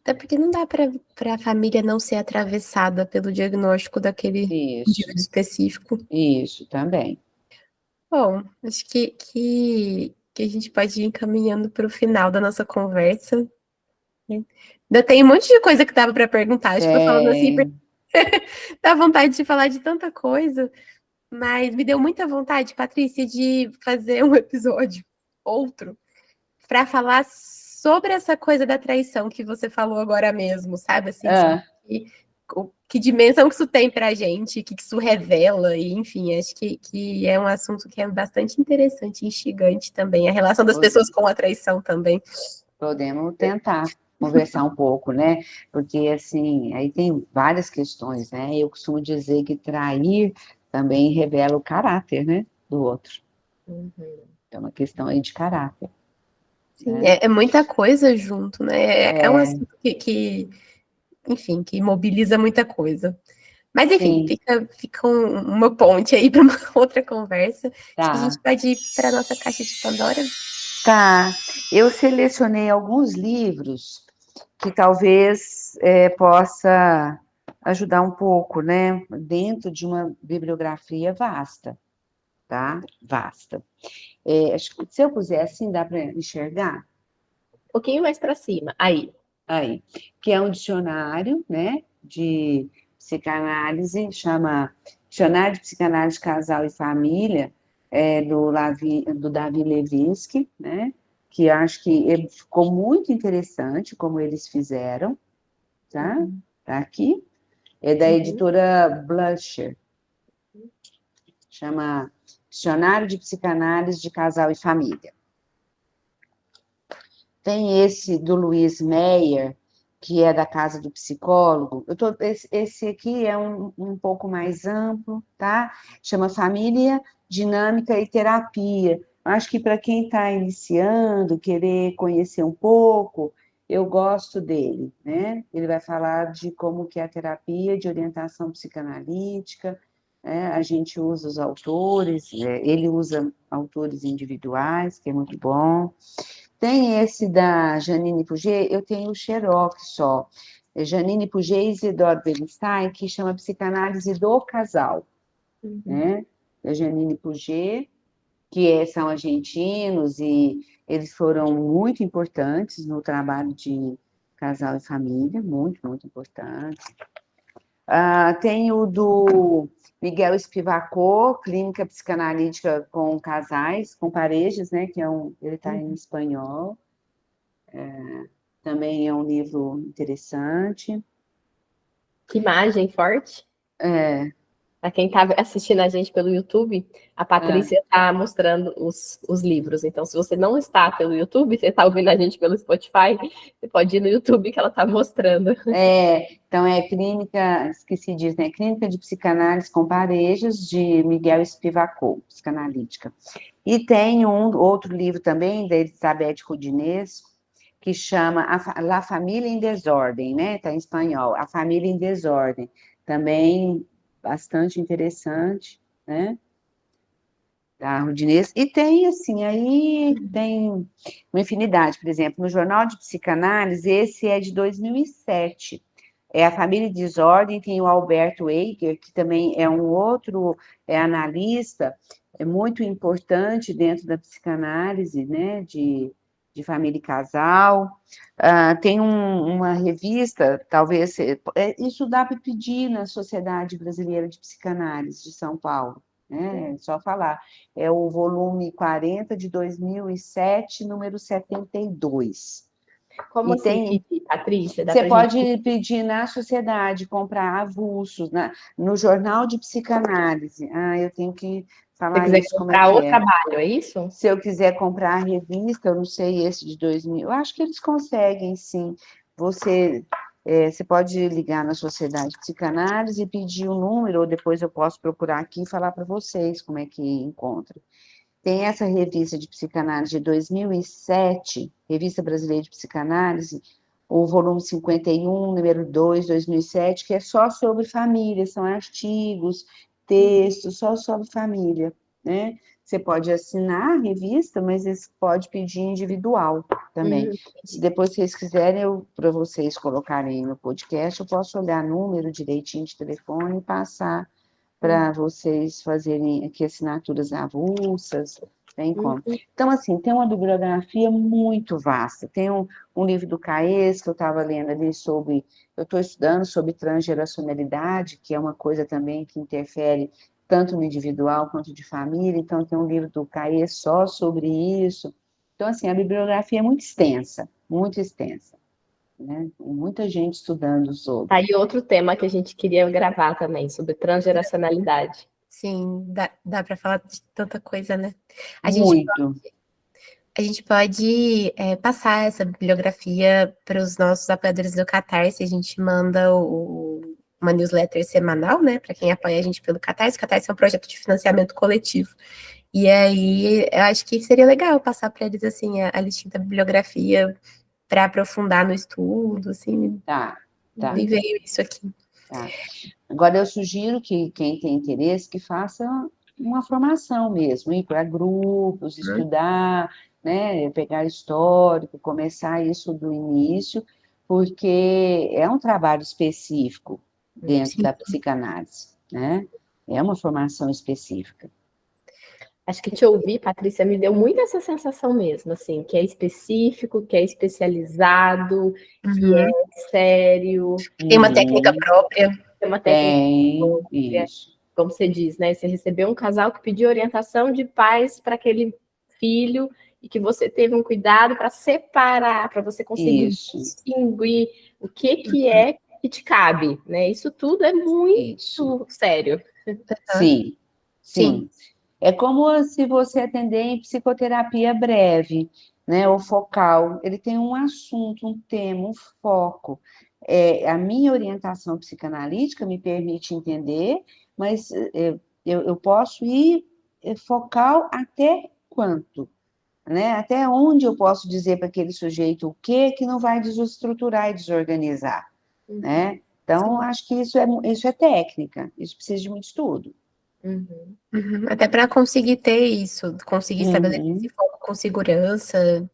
Speaker 1: Até porque não dá para a família não ser atravessada pelo diagnóstico daquele
Speaker 3: Isso,
Speaker 1: indivíduo específico.
Speaker 3: isso também.
Speaker 1: Bom, acho que a gente pode ir encaminhando para o final da nossa conversa, né? Ainda tem um monte de coisa que dava para perguntar. Acho que estou falando assim, dá vontade de falar de tanta coisa, mas me deu muita vontade, Patrícia, de fazer um episódio, outro, para falar sobre essa coisa da traição que você falou agora mesmo, sabe? Assim, que dimensão que isso tem para a gente, que isso revela, e enfim, acho que é um assunto que é bastante interessante, instigante também, a relação das pessoas com a traição também.
Speaker 3: Podemos tentar conversar um pouco, né? Porque, assim, aí tem várias questões, né? Eu costumo dizer que trair também revela o caráter, né, do outro. É uma questão aí de caráter.
Speaker 1: Sim,
Speaker 3: Né?
Speaker 1: é muita coisa junto, né? É um assunto enfim, que mobiliza muita coisa. Mas, enfim,
Speaker 3: Sim,
Speaker 1: fica uma ponte aí para uma outra conversa. Acho que a gente
Speaker 3: tá.
Speaker 1: pode ir para a nossa caixa de Pandora.
Speaker 3: Tá. Eu selecionei alguns livros que talvez possa ajudar um pouco, né? Dentro de uma bibliografia vasta, tá? Vasta. Acho que se eu puser assim, dá para enxergar?
Speaker 2: Um pouquinho mais para cima. Aí.
Speaker 3: Que é um dicionário, né, de psicanálise, chama Dicionário de Psicanálise Casal e Família, do Davi Levinsky, né, que acho que ficou muito interessante como eles fizeram, tá? Tá aqui. É da editora Blusher, chama Dicionário de Psicanálise de Casal e Família. Tem esse do Luiz Meyer, que é da Casa do Psicólogo. Esse aqui é um pouco mais amplo, tá? Chama Família, Dinâmica e Terapia. Acho que para quem está iniciando, querer conhecer um pouco, eu gosto dele, né? Ele vai falar de como que é a terapia de orientação psicanalítica, né? A gente usa os autores, ele usa autores individuais, que é muito bom. Tem esse da Janine Puget, eu tenho o Xerox só. Janine Puget e Isidoro Bernstein, que chama Psicanálise do Casal, né? Da Janine Puget, que são argentinos e eles foram muito importantes no trabalho de casal e família, muito, muito importantes. Tem o do Miguel Spivacò, Clínica Psicanalítica com Casais, com Parejas, né? Ele está em espanhol. Também é um livro interessante.
Speaker 2: Que imagem forte. Para quem está assistindo a gente pelo YouTube, a Patrícia está mostrando os livros. Então, se você não está pelo YouTube, você está ouvindo a gente pelo Spotify, você pode ir no YouTube que ela está mostrando.
Speaker 3: Então, Clínica, esqueci disso, né? Clínica de Psicanálise com Parejas, de Miguel Spivacò, psicanalítica. E tem outro livro também, da Elizabeth Rudinez, que chama La Família em Desordem, né? Está em espanhol, A Família em Desordem. Também bastante interessante, né? Da Rudinez. E tem, assim, aí tem uma infinidade. Por exemplo, no Jornal de Psicanálise, esse é de 2007. A Família em Desordem, tem o Alberto Eiger, que também é um outro analista, muito importante dentro da psicanálise, né, de família e casal. Tem uma revista, talvez, isso dá para pedir na Sociedade Brasileira de Psicanálise de São Paulo, né, só falar. É o volume 40 de 2007, número 72.
Speaker 2: Como assim, Patrícia?
Speaker 3: Você pode pedir na sociedade, comprar avulsos, no Jornal de Psicanálise. Eu tenho que falar
Speaker 2: isso. Se
Speaker 3: isso,
Speaker 2: quiser comprar
Speaker 3: como é que
Speaker 2: o trabalho, é isso?
Speaker 3: Se eu quiser comprar a revista, eu não sei, esse de 2000, eu acho que eles conseguem, sim. Você pode ligar na Sociedade de Psicanálise e pedir o número, ou depois eu posso procurar aqui e falar para vocês como é que encontra. Tem essa revista de psicanálise de 2007, Revista Brasileira de Psicanálise, o volume 51, número 2, 2007, que é só sobre família, são artigos, textos, só sobre família, né? Você pode assinar a revista, mas você pode pedir individual também. Se depois vocês quiserem, para vocês colocarem no podcast, eu posso olhar número direitinho de telefone e passar para vocês fazerem aqui assinaturas avulsas, tem como. Então, assim, tem uma bibliografia muito vasta. Tem um livro do Caes, que eu estava lendo ali eu estou estudando sobre transgeracionalidade, que é uma coisa também que interfere tanto no individual quanto de família, então tem um livro do Caes só sobre isso. Então, assim, a bibliografia é muito extensa, né? Tem muita gente estudando sobre.
Speaker 2: Aí outro tema que a gente queria gravar também, sobre transgeracionalidade.
Speaker 1: Sim, dá para falar de tanta coisa, né? A
Speaker 3: Muito.
Speaker 1: gente pode passar essa bibliografia para os nossos apoiadores do Catarse. A gente manda uma newsletter semanal, né? Para quem apoia a gente pelo Catarse. O Catarse é um projeto de financiamento coletivo. E aí, eu acho que seria legal passar para eles, assim, a listinha da bibliografia para aprofundar no estudo, assim.
Speaker 3: Tá.
Speaker 1: Me veio isso aqui.
Speaker 3: Tá. Agora, eu sugiro que quem tem interesse, que faça uma formação mesmo, ir para grupos, estudar, né, pegar histórico, começar isso do início, porque é um trabalho específico dentro da psicanálise, né? É uma formação específica.
Speaker 2: Acho que te ouvir, Patrícia, me deu muito essa sensação mesmo, assim, que é específico, que é especializado, que é sério.
Speaker 1: Tem uma técnica própria.
Speaker 2: Tem uma técnica
Speaker 3: própria.
Speaker 2: Isso. Como você diz, né? Você recebeu um casal que pediu orientação de pais para aquele filho e que você teve um cuidado para separar, para você conseguir distinguir o que é que te cabe, né? Isso tudo é muito sério.
Speaker 3: Sim. É como se você atender em psicoterapia breve, né, ou focal. Ele tem um assunto, um tema, um foco. A minha orientação psicanalítica me permite entender, mas eu posso ir focal até quanto? Né? Até onde eu posso dizer para aquele sujeito o que não vai desestruturar e desorganizar, né? Então, acho que isso é técnica, isso precisa de muito estudo.
Speaker 1: Até para conseguir ter isso, conseguir estabelecer esse foco com segurança.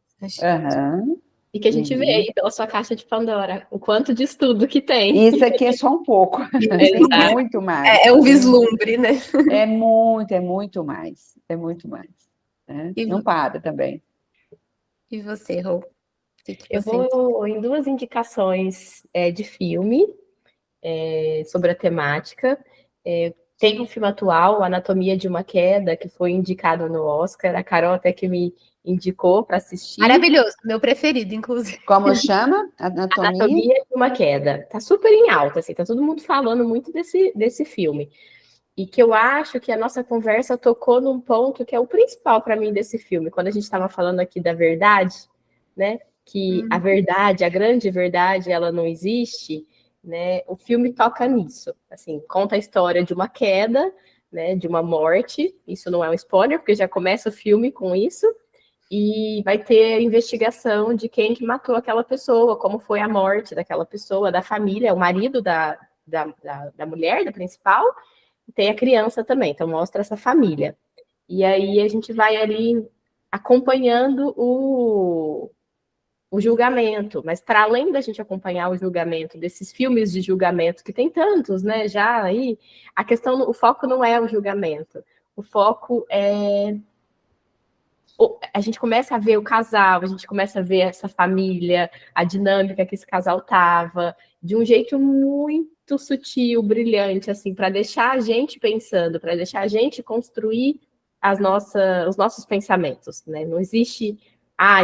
Speaker 2: E que a gente vê aí pela sua caixa de Pandora, o quanto de estudo que tem.
Speaker 3: Isso aqui é só um pouco, tem muito mais.
Speaker 1: É um vislumbre, né?
Speaker 3: É muito mais. Né? Não para também.
Speaker 1: E você, Rô?
Speaker 2: Eu vou em duas indicações de filme. sobre a temática. Tem um filme atual, Anatomia de uma Queda, que foi indicado no Oscar. A Carol até que me indicou para assistir.
Speaker 1: Maravilhoso, meu preferido, inclusive.
Speaker 3: Como chama? Anatomia?
Speaker 2: Anatomia de uma Queda. Tá super em alta, assim, tá todo mundo falando muito desse filme. E que eu acho que a nossa conversa tocou num ponto que é o principal para mim desse filme, quando a gente estava falando aqui da verdade, né? Que a verdade, a grande verdade, ela não existe, né? O filme toca nisso, assim, conta a história de uma queda, né? De uma morte. Isso não é um spoiler, porque já começa o filme com isso. E vai ter a investigação de quem que matou aquela pessoa, como foi a morte daquela pessoa, da família, o marido da mulher, da principal, e tem a criança também, então mostra essa família. E aí a gente vai ali acompanhando o julgamento, mas para além da gente acompanhar o julgamento, desses filmes de julgamento, que tem tantos, né, já aí, a questão, o foco não é o julgamento, o foco é a gente começa a ver o casal, a gente começa a ver essa família, a dinâmica que esse casal tava, de um jeito muito sutil, brilhante, assim, para deixar a gente pensando, para deixar a gente construir os nossos pensamentos, né? Não existe,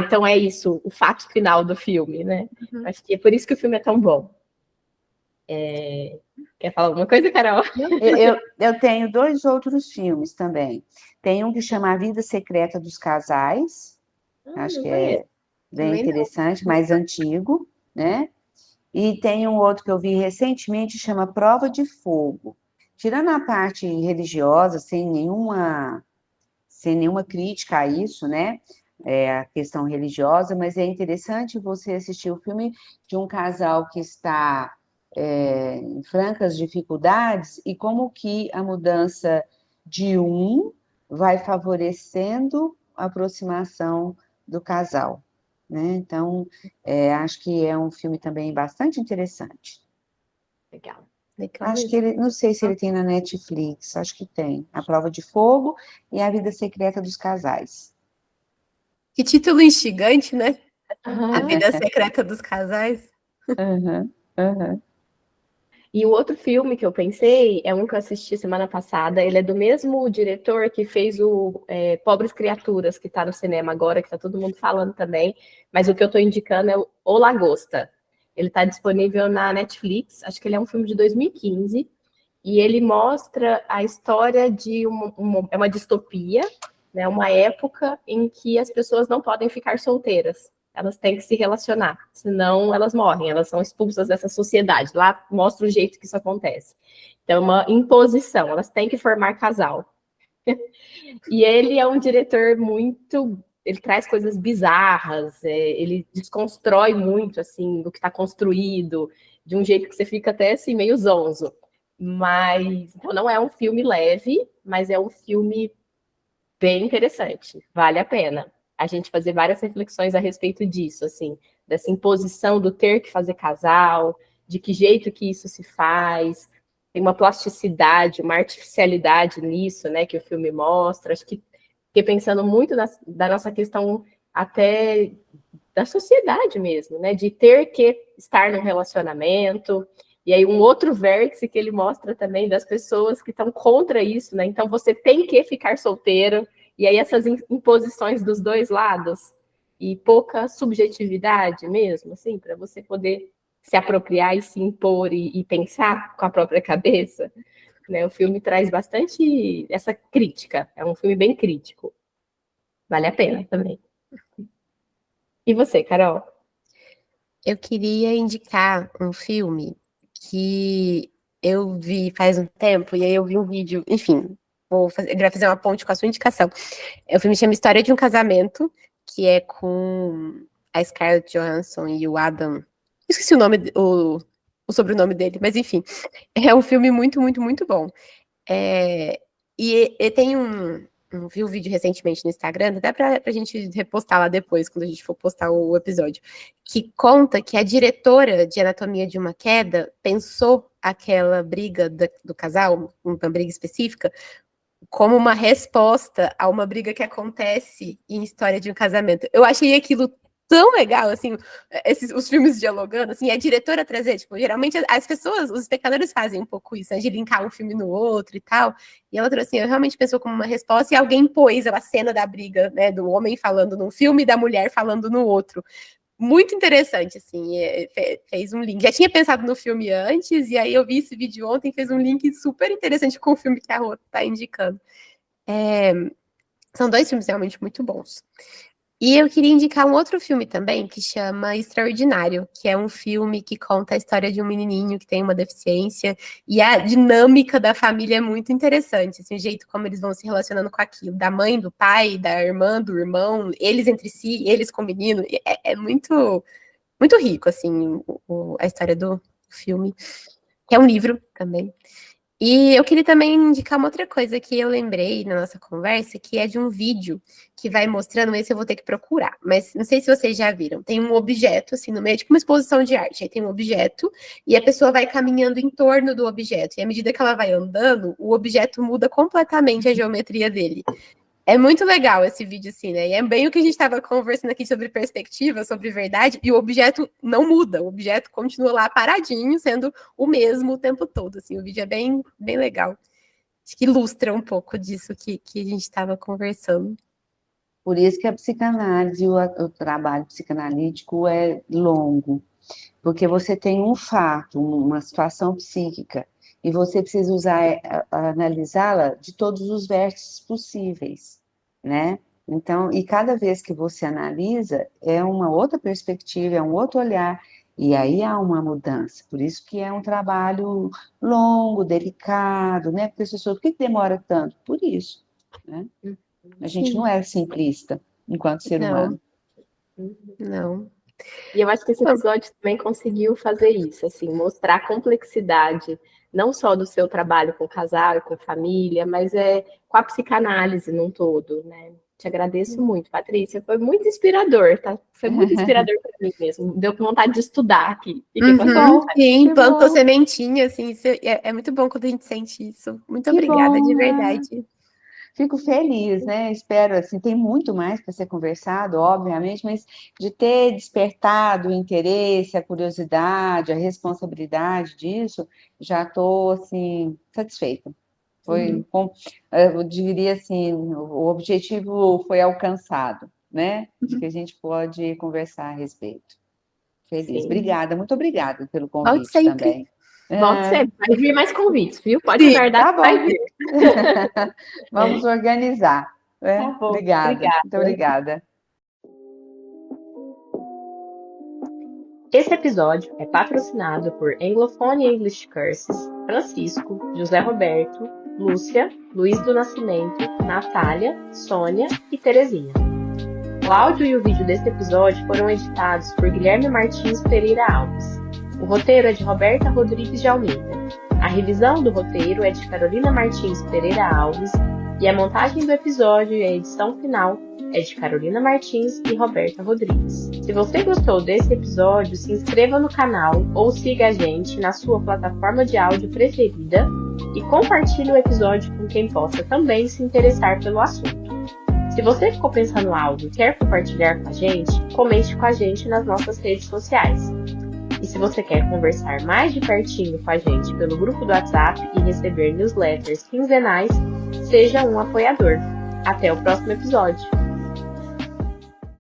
Speaker 2: então é isso, o fato final do filme, né? Acho que é por isso que o filme é tão bom. Quer falar alguma coisa, Carol?
Speaker 3: Eu tenho 2 outros filmes também. Tem um que chama A Vida Secreta dos Casais, acho que é bem interessante, mais antigo, né? E tem um outro que eu vi recentemente, chama Prova de Fogo. Tirando a parte religiosa, sem nenhuma crítica a isso, né? A questão religiosa, mas é interessante você assistir o filme de um casal que está em francas dificuldades e como que a mudança de vai favorecendo a aproximação do casal, né? Então, acho que é um filme também bastante interessante.
Speaker 2: Legal.
Speaker 3: Acho que não sei se ele tem na Netflix, acho que tem. A Prova de Fogo e A Vida Secreta dos Casais.
Speaker 1: Que título instigante, né? A Vida Secreta dos Casais.
Speaker 2: E o outro filme que eu pensei é um que eu assisti semana passada. Ele é do mesmo diretor que fez o Pobres Criaturas, que está no cinema agora, que está todo mundo falando também. Mas o que eu estou indicando é o Lagosta. Ele está disponível na Netflix. Acho que ele é um filme de 2015. E ele mostra a história de uma distopia, né? Uma época em que as pessoas não podem ficar solteiras. Elas têm que se relacionar, senão elas morrem, elas são expulsas dessa sociedade. Lá mostra o jeito que isso acontece. Então, é uma imposição, elas têm que formar casal. E ele é um diretor muito... Ele traz coisas bizarras, ele desconstrói muito, assim, do que está construído, de um jeito que você fica até, assim, meio zonzo. Mas então, não é um filme leve, mas é um filme bem interessante, vale a pena a gente fazer várias reflexões a respeito disso, assim, dessa imposição do ter que fazer casal, de que jeito que isso se faz, tem uma plasticidade, uma artificialidade nisso, né, que o filme mostra. Acho que fiquei pensando muito da nossa questão até da sociedade mesmo, né, de ter que estar num relacionamento. E aí um outro vértice que ele mostra também das pessoas que estão contra isso, né, então você tem que ficar solteiro. E aí essas imposições dos dois lados e pouca subjetividade mesmo, assim, para você poder se apropriar e se impor e pensar com a própria cabeça, né? O filme traz bastante essa crítica, é um filme bem crítico. Vale a pena também. E você, Carol?
Speaker 1: Eu queria indicar um filme que eu vi faz um tempo, e aí eu vi um vídeo, enfim, vou fazer uma ponte com a sua indicação. O filme chama História de um Casamento, que é com a Scarlett Johansson e o Adam. Esqueci o sobrenome dele, mas enfim, é um filme muito, muito, muito bom. E tem vi um vídeo recentemente no Instagram, até pra gente repostar lá depois, quando a gente for postar o episódio, que conta que a diretora de Anatomia de uma Queda pensou aquela briga do casal, uma briga específica, como uma resposta a uma briga que acontece em História de um Casamento. Eu achei aquilo tão legal, assim, os filmes dialogando, assim, a diretora trazer, tipo, geralmente as pessoas, os espectadores fazem um pouco isso, né, de linkar um filme no outro e tal, e ela trouxe, assim, eu realmente pensou como uma resposta, e alguém pôs a cena da briga, né, do homem falando num filme e da mulher falando no outro. Muito interessante, assim, fez um link. Já tinha pensado no filme antes, e aí eu vi esse vídeo ontem, fez um link super interessante com o filme que a Rô tá indicando. São 2 filmes realmente muito bons. E eu queria indicar um outro filme também, que chama Extraordinário, que é um filme que conta a história de um menininho que tem uma deficiência, e a dinâmica da família é muito interessante, assim, o jeito como eles vão se relacionando com aquilo, da mãe, do pai, da irmã, do irmão, eles entre si, eles com o menino, é muito, muito rico, assim, a história do filme, que é um livro também. E eu queria também indicar uma outra coisa que eu lembrei na nossa conversa, que é de um vídeo que vai mostrando, esse eu vou ter que procurar, mas não sei se vocês já viram, tem um objeto assim no meio, tipo uma exposição de arte, aí tem um objeto e a pessoa vai caminhando em torno do objeto, e à medida que ela vai andando, o objeto muda completamente a geometria dele. É muito legal esse vídeo, assim, né? E é bem o que a gente estava conversando aqui sobre perspectiva, sobre verdade, e o objeto não muda, o objeto continua lá paradinho, sendo o mesmo o tempo todo, assim, o vídeo é bem, bem legal. Acho que ilustra um pouco disso que a gente estava conversando.
Speaker 3: Por isso que a psicanálise, o trabalho psicanalítico é longo, porque você tem um fato, uma situação psíquica, e você precisa analisá-la de todos os vértices possíveis, né? Então, e cada vez que você analisa, é uma outra perspectiva, é um outro olhar, e aí há uma mudança. Por isso que é um trabalho longo, delicado, né? Porque as pessoas, por que demora tanto? Por isso, né? A gente não é simplista enquanto ser humano.
Speaker 1: Não.
Speaker 2: E eu acho que esse episódio também conseguiu fazer isso, assim, mostrar a complexidade, não só do seu trabalho com o casal e com a família, mas com a psicanálise num todo, né? Te agradeço muito, Patrícia. Foi muito inspirador, tá? Foi muito inspirador para mim mesmo. Deu vontade de estudar aqui.
Speaker 1: Sim, plantou sementinha, assim, isso é muito bom quando a gente sente isso. Muito obrigada, de verdade.
Speaker 3: Fico feliz, né? Espero, assim, tem muito mais para ser conversado, obviamente, mas de ter despertado o interesse, a curiosidade, a responsabilidade disso, já estou, assim, satisfeita. Foi, eu diria assim, o objetivo foi alcançado, né? De que a gente pode conversar a respeito. Feliz. Sim. Obrigada, muito obrigada pelo convite também.
Speaker 2: Volte sempre, vai vir mais convites, viu? Pode aguardar que vai vir.
Speaker 3: Vamos organizar. Né?
Speaker 2: Tá bom,
Speaker 3: obrigada. Muito obrigada.
Speaker 2: Esse episódio é patrocinado por Anglophone English Curses, Francisco, José Roberto, Lúcia, Luiz do Nascimento, Natália, Sônia e Terezinha. O áudio e o vídeo desse episódio foram editados por Guilherme Martins Pereira Alves. O roteiro é de Roberta Rodrigues de Almeida. A revisão do roteiro é de Carolina Martins Pereira Alves e a montagem do episódio e a edição final é de Carolina Martins e Roberta Rodrigues. Se você gostou desse episódio, se inscreva no canal ou siga a gente na sua plataforma de áudio preferida e compartilhe o episódio com quem possa também se interessar pelo assunto. Se você ficou pensando algo e quer compartilhar com a gente, comente com a gente nas nossas redes sociais. E se você quer conversar mais de pertinho com a gente pelo grupo do WhatsApp e receber newsletters quinzenais, seja um apoiador. Até o próximo episódio!